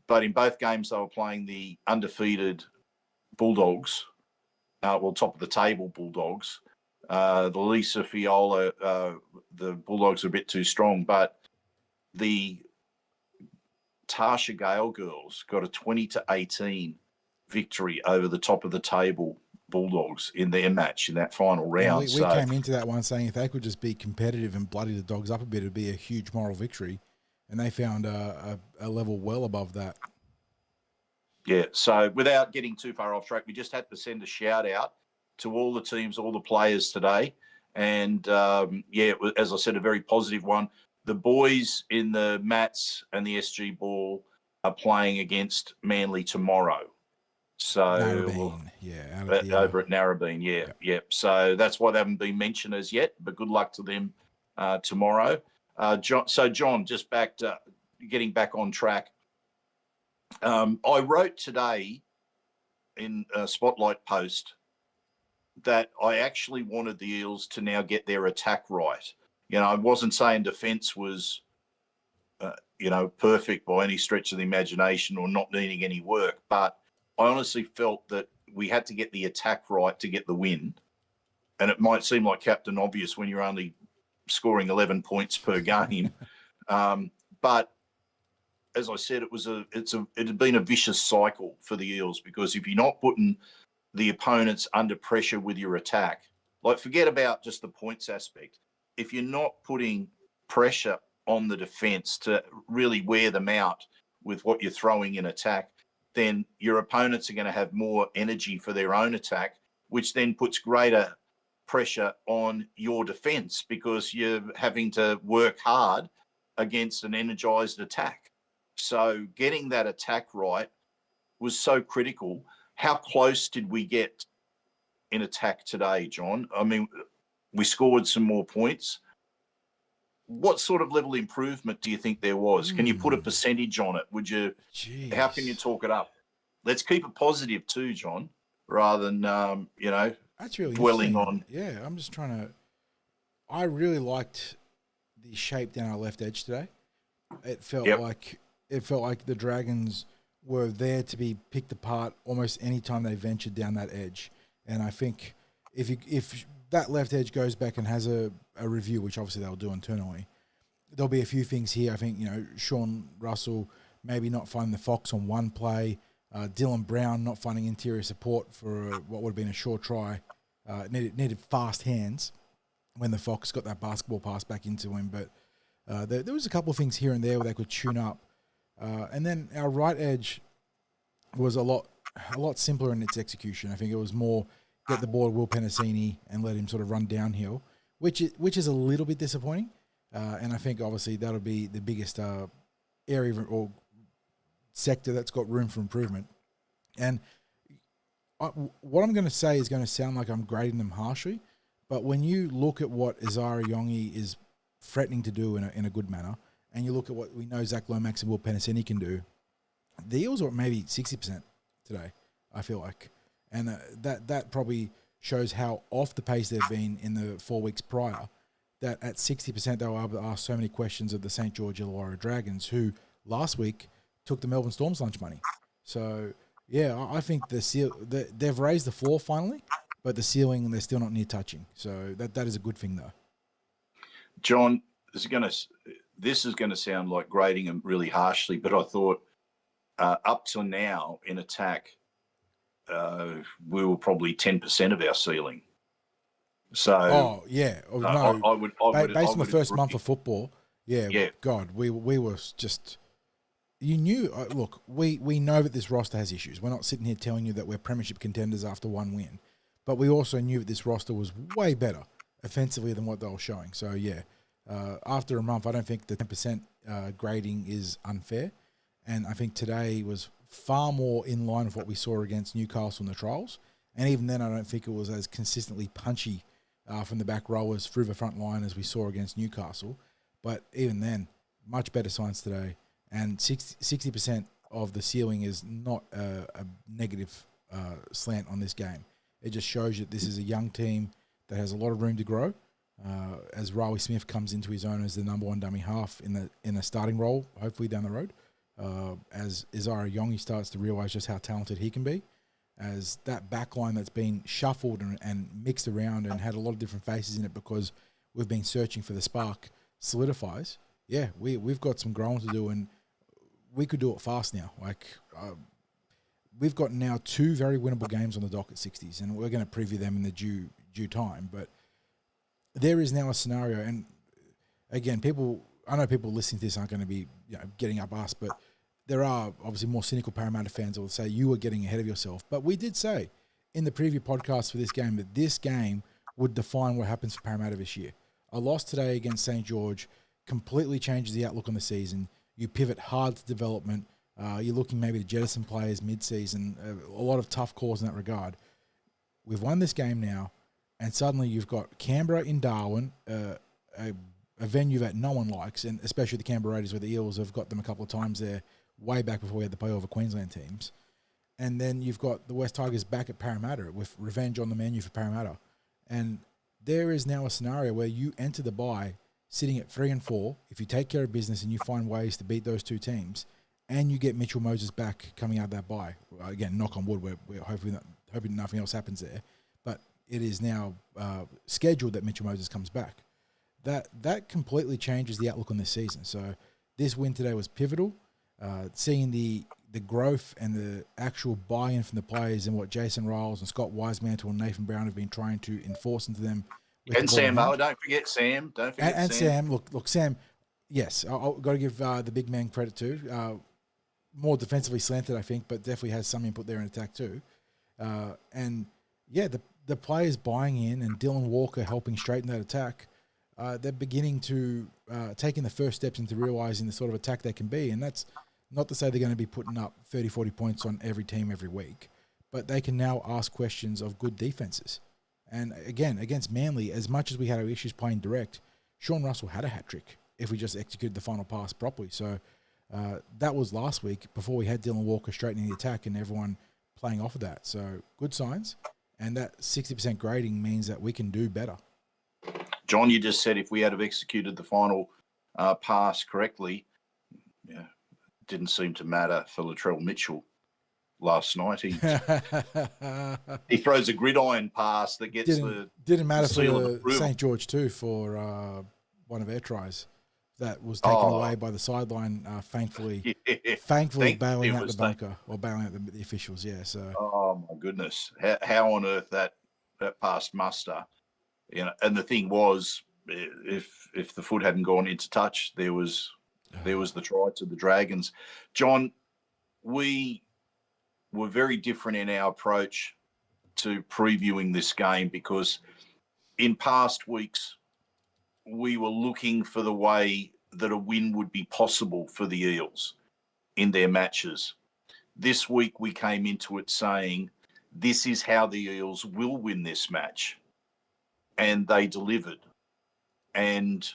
But in both games, they were playing the undefeated Bulldogs, top of the table Bulldogs. The Lisa Fiola, the Bulldogs are a bit too strong, but the Tasha Gale girls got a 20-18 victory over the top of the table Bulldogs in their match in that final round. We came into that one saying if they could just be competitive and bloody the Dogs up a bit, it'd be a huge moral victory. And they found a level well above that. Yeah, so without getting too far off track, we just had to send a shout out to all the teams, all the players today. And, it was, as I said, a very positive one. The boys in the Mats and the SG Ball are playing against Manly tomorrow. So Narrabeen, over at Narrabeen, yeah. So that's why they haven't been mentioned as yet, but good luck to them tomorrow. John, just getting back on track. I wrote today in a Spotlight post that I actually wanted the Eels to now get their attack right. I wasn't saying defence was, perfect by any stretch of the imagination or not needing any work, but I honestly felt that we had to get the attack right to get the win. And it might seem like Captain Obvious when you're only scoring 11 points per game. But as I said, it had been a vicious cycle for the Eels, because if you're not putting the opponents under pressure with your attack, like forget about just the points aspect. If you're not putting pressure on the defence to really wear them out with what you're throwing in attack, then your opponents are going to have more energy for their own attack, which then puts greater pressure on your defence, because you're having to work hard against an energised attack. So getting that attack right was so critical. How close did we get in attack today, John? I mean, we scored some more points. What sort of level of improvement do you think there was? Can you put a percentage on it? Would you? Jeez. How can you talk it up? Let's keep it positive too, John, rather than That's really dwelling interesting. on. Yeah, I'm just trying to. I really liked the shape down our left edge today. It felt like the Dragons were there to be picked apart almost any time they ventured down that edge. And I think if that left edge goes back and has a review, which obviously they'll do internally, there'll be a few things here. I think, Sean Russell maybe not finding the Fox on one play, Dylan Brown not finding interior support for what would have been a short try, needed fast hands when the Fox got that basketball pass back into him. But there was a couple of things here and there where they could tune up. And then our right edge was a lot simpler in its execution. I think it was more get the ball to Will Penasini and let him sort of run downhill, which is a little bit disappointing. And I think obviously that'll be the biggest area or sector that's got room for improvement. And what I'm going to say is going to sound like I'm grading them harshly, but when you look at what Isaiah Yongi is threatening to do in a good manner, and you look at what we know Zac Lomax and Will Penasini can do, the Eels are at maybe 60% today, I feel like. And that probably shows how off the pace they've been in the 4 weeks prior, that at 60% they were able to ask so many questions of the St. George Illawarra Dragons, who last week took the Melbourne Storm's lunch money. So, yeah, I think they've raised the floor finally, but the ceiling they're still not near touching. So that is a good thing, though. John, this is going to sound like grading them really harshly, but I thought up till now in attack, we were probably 10% of our ceiling. So, I would based on the first month of football, God, we were just. You knew. Look, we know that this roster has issues. We're not sitting here telling you that we're premiership contenders after one win, but we also knew that this roster was way better offensively than what they were showing. So after a month, I don't think the 10% grading is unfair, and I think today was far more in line with what we saw against Newcastle in the trials. And even then, I don't think it was as consistently punchy from the back rowers through the front line as we saw against Newcastle. But even then, much better signs today. And 60% of the ceiling is not a negative slant on this game. It just shows you that this is a young team that has a lot of room to grow. As Riley Smith comes into his own as the number one dummy half in a starting role, hopefully down the road. As Isaiah Yongi starts to realise just how talented he can be, as that back line that's been shuffled and mixed around and had a lot of different faces in it because we've been searching for the spark solidifies. Yeah, we've got some growing to do, and we could do it fast now. We've got now 2 very winnable games on the dock at 60s, and we're going to preview them in the due time. But there is now a scenario, and again, I know people listening to this aren't going to be getting up us, but there are obviously more cynical Parramatta fans that will say you were getting ahead of yourself. But we did say in the preview podcast for this game that this game would define what happens for Parramatta this year. A loss today against St. George completely changes the outlook on the season. You pivot hard to development. You're looking maybe to jettison players mid-season. A lot of tough calls in that regard. We've won this game now, and suddenly you've got Canberra in Darwin, a venue that no one likes, and especially the Canberra Raiders, where the Eels have got them a couple of times there, way back before we had to play over Queensland teams. And then you've got the West Tigers back at Parramatta with revenge on the menu for Parramatta. And there is now a scenario where you enter the bye sitting at 3-4. If you take care of business and you find ways to beat those two teams, and you get Mitchell Moses back coming out of that bye, again, knock on wood, we're hoping nothing else happens there. But it is now scheduled that Mitchell Moses comes back. That completely changes the outlook on this season. So this win today was pivotal. Seeing the growth and the actual buy-in from the players and what Jason Ryles and Scott Wisemantle and Nathan Brown have been trying to enforce into them. And Sam, don't forget Sam. And Sam. Look, Sam, yes, I've got to give the big man credit too. More defensively slanted, I think, but definitely has some input there in attack too. And yeah, the players buying in and Dylan Walker helping straighten that attack, they're beginning to taking the first steps into realising the sort of attack they can be. And that's Not to say they're going to be putting up 30, 40 points on every team every week, but they can now ask questions of good defenses. And again, against Manly, as much as we had our issues playing direct, Sean Russell had a hat-trick if we just executed the final pass properly. So that was last week before we had Dylan Walker straightening the attack and everyone playing off of that. So good signs. And that 60% grading means that we can do better. John, you just said if we had have executed the final pass correctly, yeah, it didn't seem to matter for Latrell Mitchell last night. He throws a gridiron pass that gets didn't matter the for St. George too for one of their tries that was taken away by the sideline, thankfully bailing out the bunker or bailing out the officials. Yeah. So. Oh my goodness, how on earth that passed muster? You know, and the thing was, if the foot hadn't gone into touch, there was the try to the Dragons. John, we were very different in our approach to previewing this game because in past weeks we were looking for the way that a win would be possible for the Eels in their matches. This week we came into it saying this is how the Eels will win this match, and they delivered. And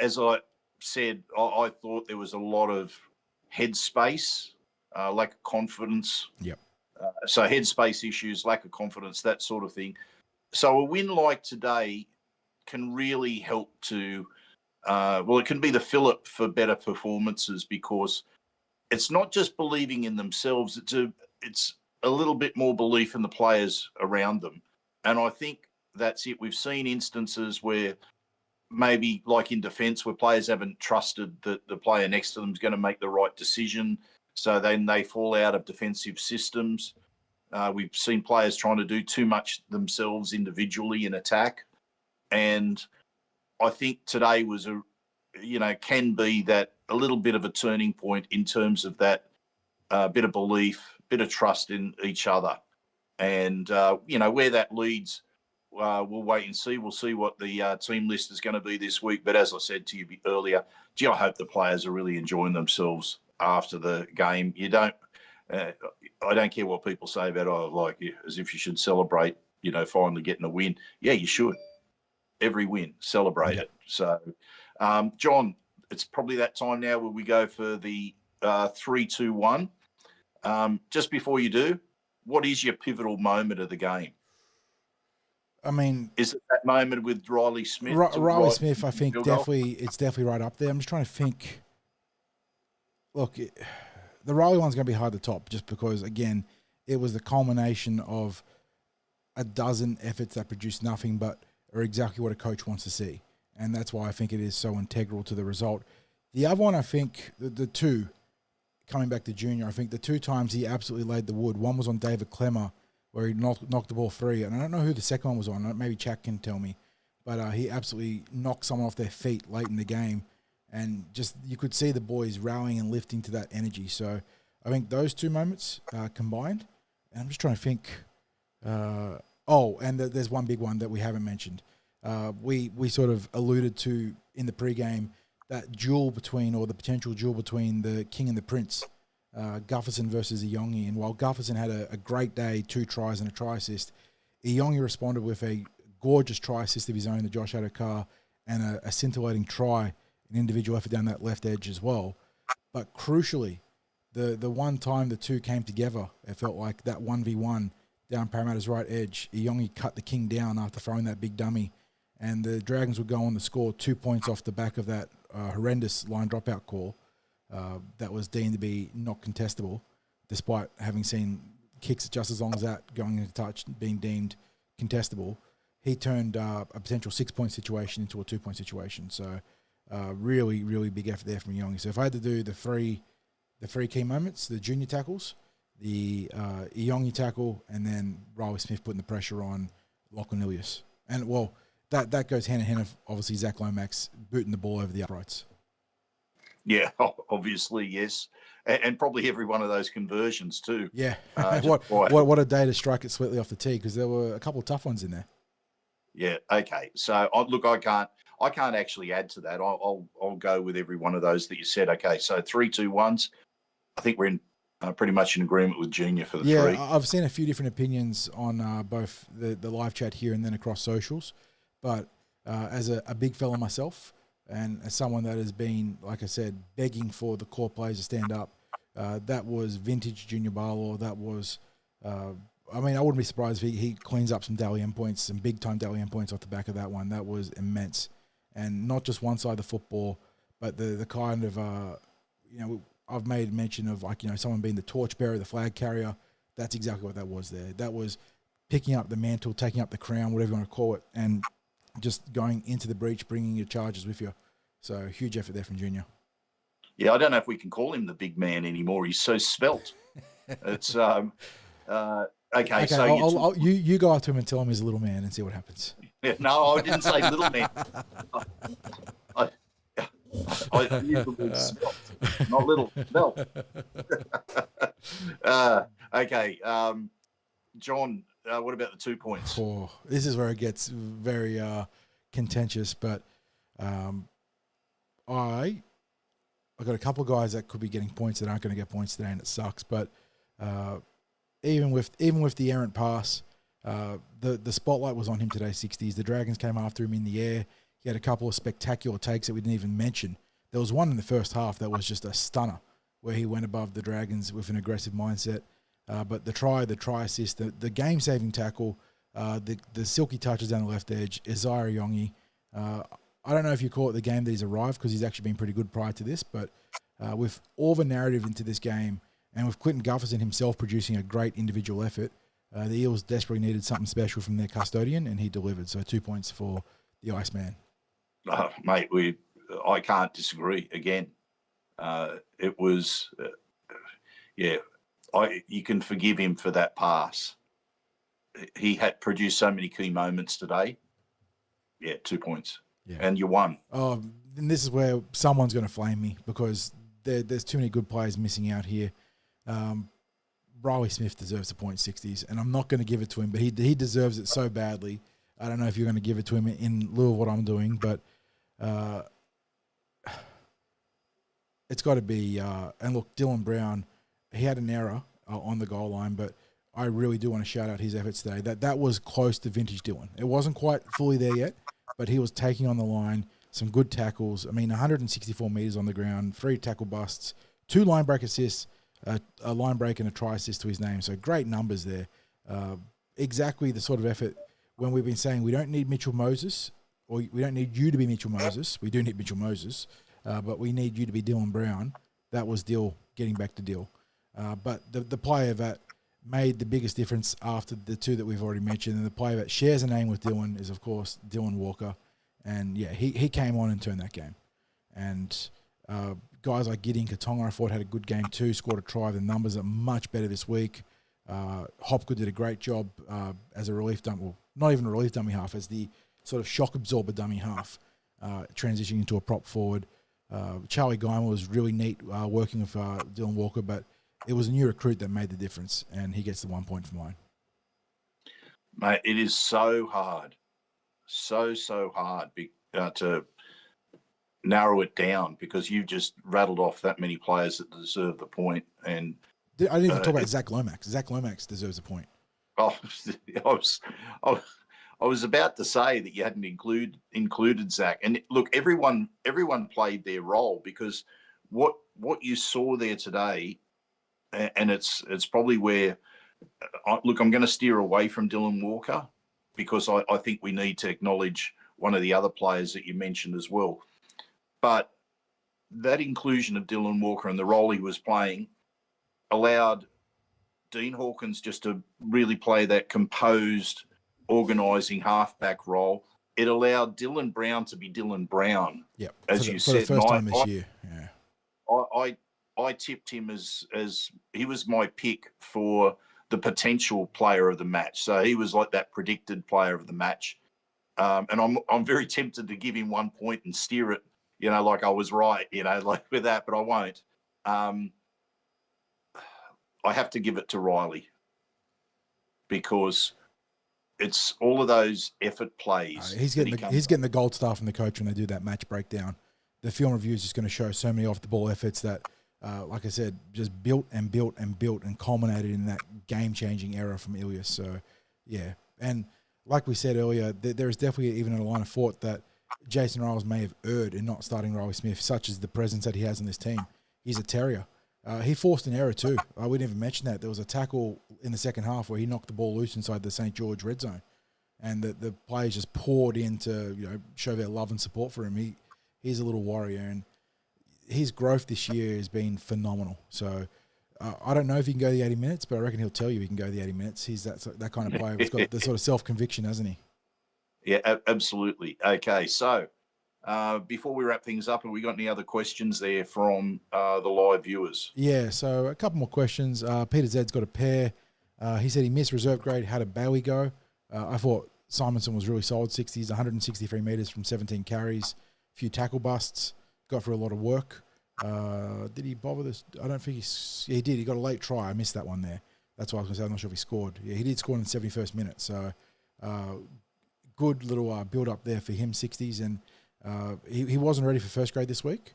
as I said, I thought there was a lot of headspace, lack of confidence. Yep. So headspace issues, lack of confidence, that sort of thing. So a win like today can really help to, it can be the fillip for better performances because it's not just believing in themselves. It's a little bit more belief in the players around them. And I think that's it. We've seen instances where maybe like in defence where players haven't trusted that the player next to them is going to make the right decision. So then they fall out of defensive systems. We've seen players trying to do too much themselves individually in attack. And I think today was can be that a little bit of a turning point in terms of that bit of belief, bit of trust in each other. And, where that leads, we'll wait and see. We'll see what the team list is going to be this week. But as I said to you earlier, I hope the players are really enjoying themselves after the game. I don't care what people say about, as if you should celebrate, finally getting a win. Yeah, you should. Every win, celebrate it. So, John, it's probably that time now where we go for the 3-2-1. Just before you do, what is your pivotal moment of the game? I mean, is it that moment with Riley Smith? Riley Smith, I think it's definitely right up there. I'm just trying to think. Look, the Riley one's going to be hard to top just because, again, it was the culmination of a dozen efforts that produced nothing but are exactly what a coach wants to see. And that's why I think it is so integral to the result. The other one, I think, the two, coming back to Junior, I think the two times he absolutely laid the wood. One was on David Clemmer, where he knocked the ball free. And I don't know who the second one was on. Maybe Chad can tell me. But he absolutely knocked someone off their feet late in the game. And just you could see the boys rallying and lifting to that energy. So I think those two moments combined. And I'm just trying to think. There's one big one that we haven't mentioned. We sort of alluded to in the pregame that duel between, or the potential duel between the King and the Prince, Gutherson versus Iyongi. And while Gutherson had a great day, 2 tries and a try assist, Iyongi responded with a gorgeous try assist of his own to Josh Adokar and a scintillating try, an individual effort down that left edge as well. But crucially, the one time the two came together, it felt like that 1v1 down Parramatta's right edge, Iyongi cut the King down after throwing that big dummy, and the Dragons would go on to score 2 points off the back of that horrendous line dropout call that was deemed to be not contestable, despite having seen kicks just as long as that going into touch being deemed contestable. He turned a potential 6-point situation into a 2-point situation. So really, really big effort there from Iyongi. So if I had to do the three key moments, the Junior tackles, the Iyongi tackle, and then Riley Smith putting the pressure on Lachlan Ilias. And, well, that goes hand in hand with, obviously, Zac Lomax booting the ball over the uprights. Yeah, obviously, yes. And probably every one of those conversions too. Yeah. What a day to strike it sweetly off the tee, because there were a couple of tough ones in there. Yeah. Okay. So look, I can't actually add to that. I'll go with every one of those that you said. Okay. So 3-2-1s. I think we're in pretty much in agreement with Junior for the three. I've seen a few different opinions on both the live chat here and then across socials. But as a big fella myself, and as someone that has been, like I said, begging for the core players to stand up, that was vintage Junior Barlaw. That was, I mean, I wouldn't be surprised if he cleans up some Dally M points, some big-time Dally M points off the back of that one. That was immense. And not just one side of the football, but the kind of, I've made mention of, like, someone being the torchbearer, the flag carrier. That's exactly what that was there. That was picking up the mantle, taking up the crown, whatever you want to call it, and just going into the breach, bringing your charges with you. So huge effort there from Junior. Yeah, I don't know if we can call him the big man anymore. He's so svelte. It's okay. So you go up to him and tell him he's a little man and see what happens. Yeah, no, I didn't say little man. I used the word svelte, not little. Svelte. Okay, John. What about the 2 points? Oh, this is where it gets very contentious, but I got a couple of guys that could be getting points that aren't going to get points today, and it sucks. But even with the errant pass, the spotlight was on him today. 60s. The Dragons came after him in the air. He had a couple of spectacular takes that we didn't even mention. There was one in the first half that was just a stunner, where he went above the Dragons with an aggressive mindset. But the try assist, the game-saving tackle, the silky touches down the left edge, Isaiah Yongi. I don't know if you call it the game that he's arrived, because he's actually been pretty good prior to this, but with all the narrative into this game, and with Clinton Gutherson himself producing a great individual effort, the Eels desperately needed something special from their custodian, and he delivered. So 2 points for the Iceman. Mate, I can't disagree. Again, it was, you can forgive him for that pass. He had produced so many key moments today. Yeah, 2 points. Yeah. And you won. Oh, and this is where someone's going to flame me, because there's too many good players missing out here. Riley Smith deserves a point, 60s, and I'm not going to give it to him, but he deserves it so badly. I don't know if you're going to give it to him in lieu of what I'm doing, but it's got to be. And look, Dylan Brown, he had an error on the goal line, but I really do want to shout out his efforts today. That was close to vintage Dylan. It wasn't quite fully there yet, but he was taking on the line, some good tackles. I mean, 164 metres on the ground, 3 tackle busts, 2 line break assists, a line break and a try assist to his name. So great numbers there. Exactly the sort of effort when we've been saying we don't need Mitchell Moses, or we don't need you to be Mitchell Moses. We do need Mitchell Moses, but we need you to be Dylan Brown. That was Dill getting back to Dill. But the player that made the biggest difference after the 2 that we've already mentioned, and the player that shares a name with Dylan, is, of course, Dylan Walker. And, yeah, he came on and turned that game. And guys like Gideon Katonga, I thought, had a good game too, scored a try. The numbers are much better this week. Hopgood did a great job as a relief dummy, well, not even a relief dummy half, as the sort of shock absorber dummy half, transitioning into a prop forward. Charlie Guyman was really neat working with Dylan Walker, but it was a new recruit that made the difference, and he gets the 1 point for mine. Mate, it is so hard, so hard to narrow it down, because you've just rattled off that many players that deserve the point. And I didn't even talk about Zac Lomax. Zac Lomax deserves a point. Oh, I was about to say that you hadn't included Zac. And look, everyone played their role, because what you saw there today, and it's probably where, look, I'm going to steer away from Dylan Walker, because I think we need to acknowledge one of the other players that you mentioned as well. But that inclusion of Dylan Walker and the role he was playing allowed Dean Hawkins just to really play that composed, organising halfback role. It allowed Dylan Brown to be Dylan Brown. Yep. As you said, for the first time this year. Yeah. I tipped him as he was my pick for the potential player of the match. So he was like that predicted player of the match. And I'm very tempted to give him 1 point and steer it, like I was right, like with that, but I won't. I have to give it to Riley, because it's all of those effort plays. He's getting the gold star from the coach when they do that match breakdown. The film review is just going to show so many off the ball efforts that, like I said, just built and built and built and culminated in that game changing era from Ilias. So, yeah, and like we said earlier, there is definitely even a line of thought that Jason Ryles may have erred in not starting Riley Smith, such as the presence that he has on this team. He's a terrier. He forced an error too. We didn't even mention that. There was a tackle in the second half where he knocked the ball loose inside the St. George red zone, and the players just poured in to show their love and support for him. He's a little warrior, and his growth this year has been phenomenal. So I don't know if he can go the 80 minutes, but I reckon he'll tell you he can go the 80 minutes. He's that kind of player. He's got the sort of self-conviction, hasn't he? Yeah, absolutely. Okay, so before we wrap things up, have we got any other questions there from the live viewers? Yeah, so a couple more questions. Peter Zed's got a pair. He said he missed reserve grade. How did Bailey go? I thought Simonson was really solid, 60s, 163 metres from 17 carries, a few tackle busts, got for a lot of work. Did he bother this? I don't think he did. He got a late try. I missed that one there. That's why I was going to say I'm not sure if he scored. Yeah, he did score in the 71st minute. So good little build up there for him, 60s. And he wasn't ready for first grade this week,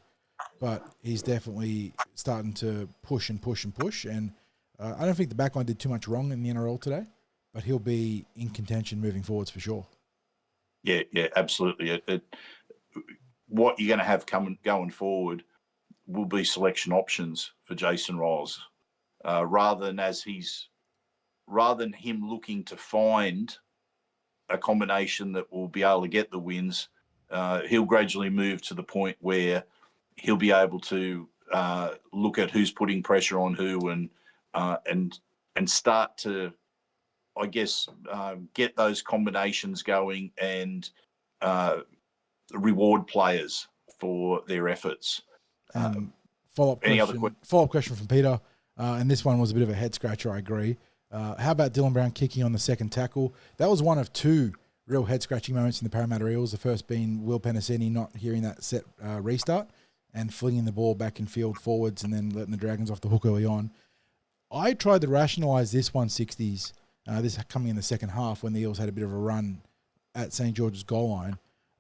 but he's definitely starting to push and push and push. And I don't think the backline did too much wrong in the NRL today, but he'll be in contention moving forwards for sure. Yeah, absolutely. What you're going to have going forward will be selection options for Jason Ryles, rather than him looking to find a combination that will be able to get the wins. He'll gradually move to the point where he'll be able to look at who's putting pressure on who and start to, I guess, get those combinations going and reward players for their efforts. Follow-up question from Peter, and this one was a bit of a head-scratcher, I agree. How about Dylan Brown kicking on the second tackle? That was one of two real head-scratching moments in the Parramatta Eels, the first being Will Penasini not hearing that set restart and flinging the ball back in field forwards and then letting the Dragons off the hook early on. I tried to rationalise this 160s, this coming in the second half when the Eels had a bit of a run at St. George's goal line.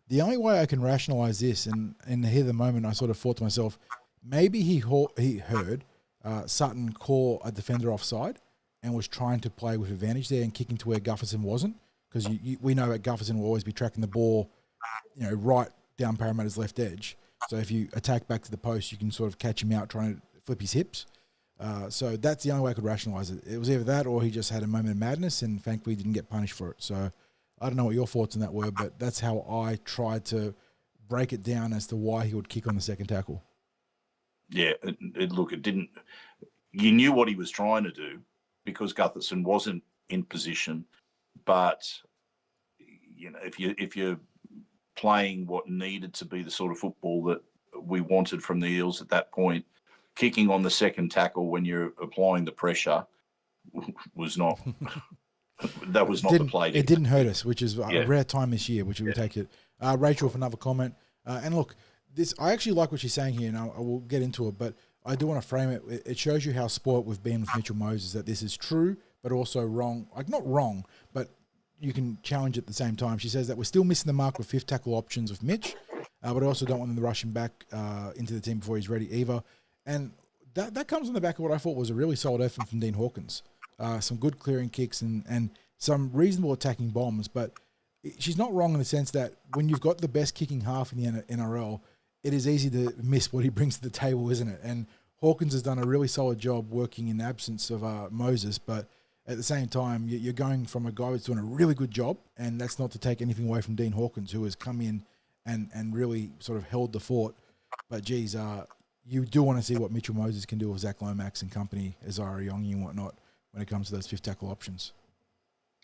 The only way I can rationalise this, and here the moment I sort of thought to myself, maybe he heard Sutton call a defender offside and was trying to play with advantage there and kicking to where Gutherson wasn't, because we know that Gutherson will always be tracking the ball, right down Parramatta's left edge. So if you attack back to the post, you can sort of catch him out trying to flip his hips. So that's the only way I could rationalise it. It was either that or he just had a moment of madness and thankfully didn't get punished for it. So I don't know what your thoughts on that were, but that's how I tried to break it down as to why he would kick on the second tackle. Yeah, it didn't. You knew what he was trying to do because Gutherson wasn't in position, but if you're playing what needed to be the sort of football that we wanted from the Eels at that point, kicking on the second tackle when you're applying the pressure was not. That was not the play. It didn't hurt us, which is a rare time this year, which we take it. Rachel for another comment. And look, I actually like what she's saying here, and I will get into it, but I do want to frame it. It shows you how spoilt we've been with Mitchell Moses, that this is true, but also wrong. Like, not wrong, but you can challenge at the same time. She says that we're still missing the mark with fifth tackle options with Mitch, but I also don't want them to rush him back into the team before he's ready either. And that comes on the back of what I thought was a really solid effort from Dean Hawkins. Some good clearing kicks and some reasonable attacking bombs, but she's not wrong in the sense that when you've got the best kicking half in the NRL, it is easy to miss what he brings to the table, isn't it? And Hawkins has done a really solid job working in the absence of Moses, but at the same time, you're going from a guy that's doing a really good job, and that's not to take anything away from Dean Hawkins, who has come in and really sort of held the fort. But geez, you do want to see what Mitchell Moses can do with Zac Lomax and company, Azara Yongi and whatnot, when it comes to those fifth tackle options.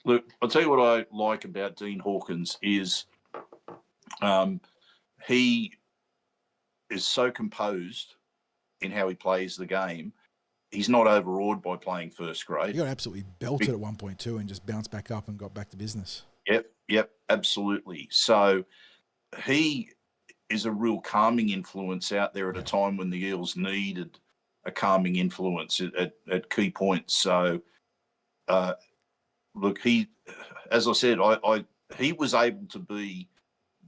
Look, I'll tell you what I like about Dean Hawkins is he is so composed in how he plays the game. He's not overawed by playing first grade. He got absolutely belted at 1.2 and just bounced back up and got back to business. Yep, absolutely. So he is a real calming influence out there at a time when the Eels needed a calming influence at key points. So look, as I said, he was able to be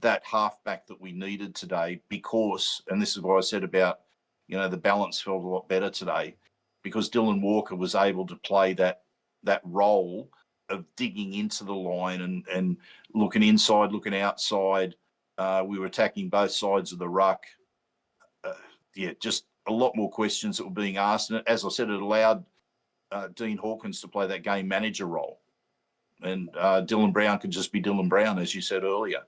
that halfback that we needed today because, and this is what I said about, the balance felt a lot better today because Dylan Walker was able to play that role of digging into the line and looking inside, looking outside. We were attacking both sides of the ruck. Just a lot more questions that were being asked. And as I said, it allowed Dean Hawkins to play that game manager role. And Dylan Brown could just be Dylan Brown, as you said earlier.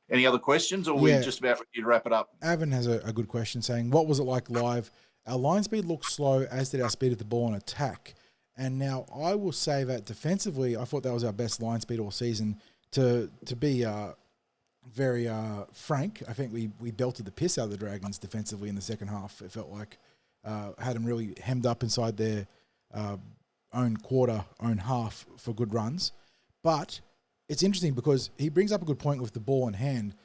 Any other questions, or are we just about ready to wrap it up? Avon has a good question saying, what was it like live? Our line speed looked slow, as did our speed of the ball and attack. And now I will say that defensively, I thought that was our best line speed all season. To be very frank, I think we belted the piss out of the Dragons defensively in the second half. It felt like had them really hemmed up inside their own quarter, own half for good runs. But it's interesting because he brings up a good point with the ball in hand.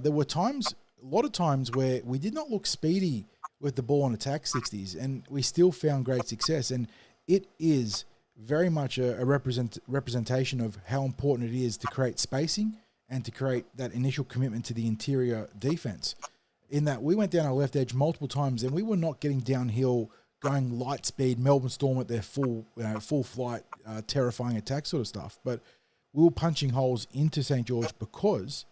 There were a lot of times where we did not look speedy with the ball on attack 60s, and we still found great success. And it is very much a representation of how important it is to create spacing and to create that initial commitment to the interior defense. In that we went down our left edge multiple times, and we were not getting downhill, going light speed, Melbourne Storm at their full flight, terrifying attack sort of stuff. But we were punching holes into St. George because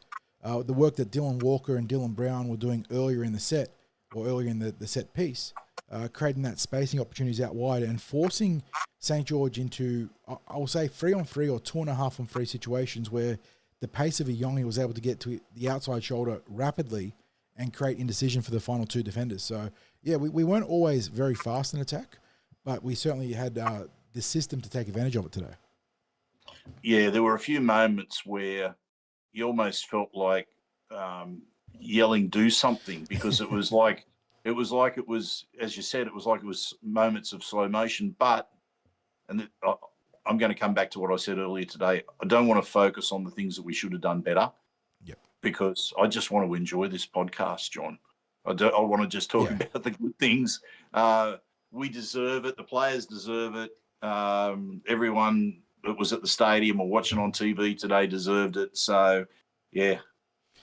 the work that Dylan Walker and Dylan Brown were doing earlier in the set, or earlier in the set piece, creating that spacing opportunities out wide and forcing St. George into, I will say, 3-on-3 or 2.5-on-3 situations where the pace of Iyongi was able to get to the outside shoulder rapidly and create indecision for the final two defenders. So, yeah, we weren't always very fast in attack, but we certainly had the system to take advantage of it today. Yeah, there were a few moments where you almost felt like yelling, "Do something," because it was like it was, as you said, it was moments of slow motion. But, I'm going to come back to what I said earlier today. I don't want to focus on the things that we should have done better. Yep. Because I just want to enjoy this podcast, John. I want to just talk about the good things. We deserve it. The players deserve it. Everyone that was at the stadium or watching on TV today deserved it. So, yeah.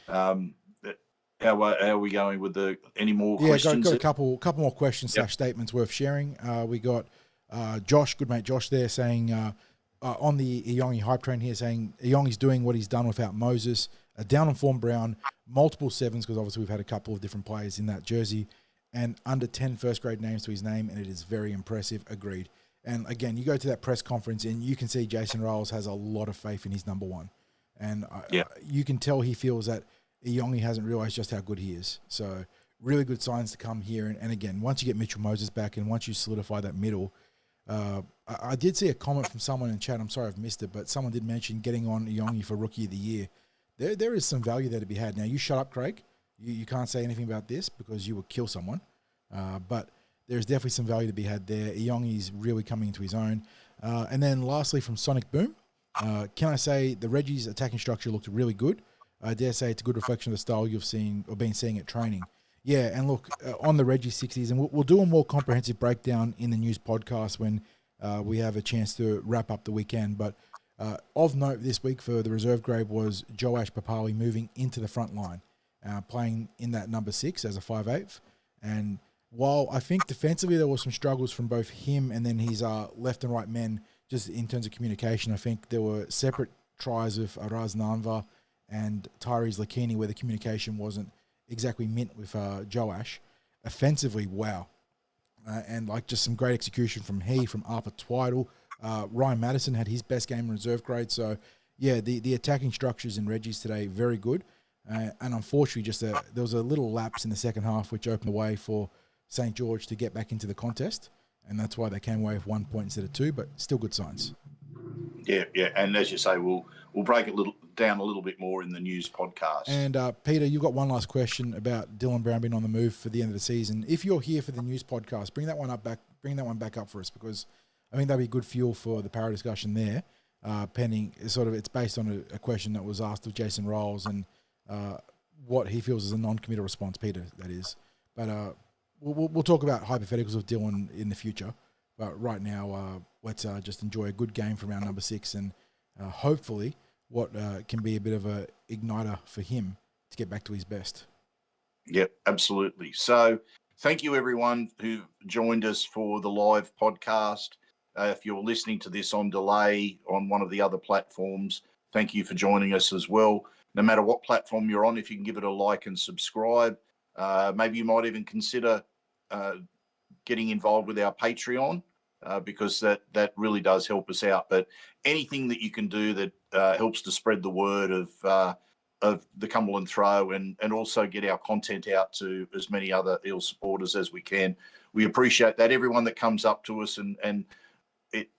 How are we going with any more questions? Yeah, got a couple more questions / statements worth sharing. We got Josh, good mate Josh there, saying on the Iyongi hype train here, saying Iyongi's doing what he's done without Moses, a down on form Brown, multiple sevens, because obviously we've had a couple of different players in that jersey, and under 10 first-grade names to his name, and it is very impressive. Agreed. And again, you go to that press conference and you can see Jason Ryles has a lot of faith in his number one. And you can tell he feels that Iyongi hasn't realised just how good he is. So really good signs to come here. And again, once you get Mitchell Moses back and once you solidify that middle, I did see a comment from someone in chat. I'm sorry I've missed it, but someone did mention getting on Iyongi for Rookie of the Year. There is some value there to be had. Now, you shut up, Craig. You can't say anything about this because you will kill someone. But there's definitely some value to be had there. Iyongi's really coming into his own. And then lastly, from Sonic Boom, can I say the Reggie's attacking structure looked really good? I dare say it's a good reflection of the style you've seen or been seeing at training. Yeah, and look, on the Reggie 60s, and we'll do a more comprehensive breakdown in the news podcast when we have a chance to wrap up the weekend. But of note this week for the reserve grade was Joash Papali moving into the front line, playing in that number 6 as a 5/8. And while I think defensively there were some struggles from both him and then his left and right men, just in terms of communication, I think there were separate tries with Araz Nanva and Tyrese Lakini where the communication wasn't exactly mint with Joash. Offensively, wow. And like just some great execution from Arthur Twiddle. Ryan Madison had his best game in reserve grade. So, yeah, the attacking structures in Reggie's today, very good. And unfortunately, there was a little lapse in the second half, which opened the way for St. George to get back into the contest. And that's why they came away with 1 point instead of 2, but still good signs. Yeah. And as you say, we'll break it down a little bit more in the news podcast. And Peter, you've got one last question about Dylan Brown being on the move for the end of the season. If you're here for the news podcast, bring that one back up for us, because I think that'd be good fuel for the Parra discussion there. Pending it's based on a question that was asked of Jason Ryles and what he feels is a non-committal response, Peter, that is. But we'll talk about hypotheticals of Dylan in the future. But right now, let's just enjoy a good game from our number 6 and hopefully what can be a bit of a igniter for him to get back to his best. Yep, absolutely. So thank you, everyone who joined us for the live podcast. If you're listening to this on delay on one of the other platforms, thank you for joining us as well. No matter what platform you're on, if you can give it a like and subscribe, maybe you might even consider getting involved with our Patreon, because that really does help us out. But anything that you can do that helps to spread the word of the Cumberland Throw and also get our content out to as many other Eel supporters as we can. We appreciate that. Everyone that comes up to us and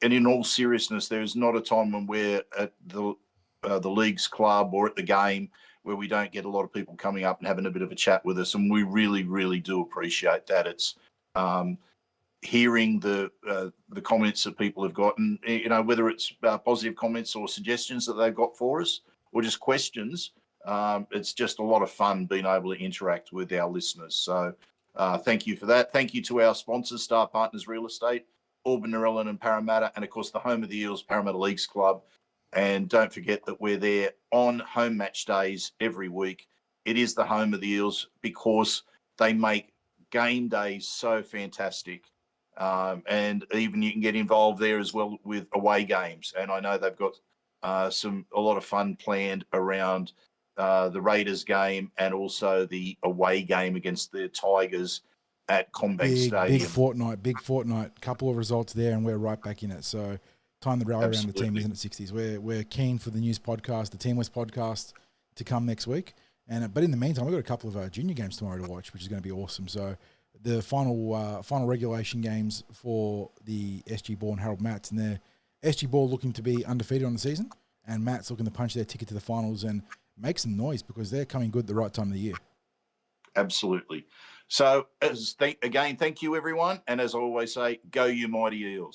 in all seriousness, there is not a time when we're at the league's club or at the game where we don't get a lot of people coming up and having a bit of a chat with us, and we really, really do appreciate that. It's hearing the comments that people have gotten, whether it's positive comments or suggestions that they've got for us or just questions. It's just a lot of fun being able to interact with our listeners. So thank you for that. Thank you to our sponsors, Star Partners Real Estate, Auburn, Narellan and Parramatta, and of course the home of the Eels, Parramatta Leagues Club. And don't forget that we're there on home match days every week. It is the home of the Eels because they make game days so fantastic. And even you can get involved there as well with away games. And I know they've got a lot of fun planned around the Raiders game and also the away game against the Tigers at Combank Stadium. Big fortnight, couple of results there, and we're right back in it. So time to rally around the team, isn't it, Sixties? We're keen for the news podcast, the Team West podcast, to come next week. But in the meantime, we've got a couple of junior games tomorrow to watch, which is going to be awesome. So the final regulation games for the SG Ball and Harold Matts, and their SG Ball looking to be undefeated on the season, and Matts looking to punch their ticket to the finals and make some noise because they're coming good at the right time of the year. Absolutely. So again, thank you, everyone. And as I always say, go you mighty Eels.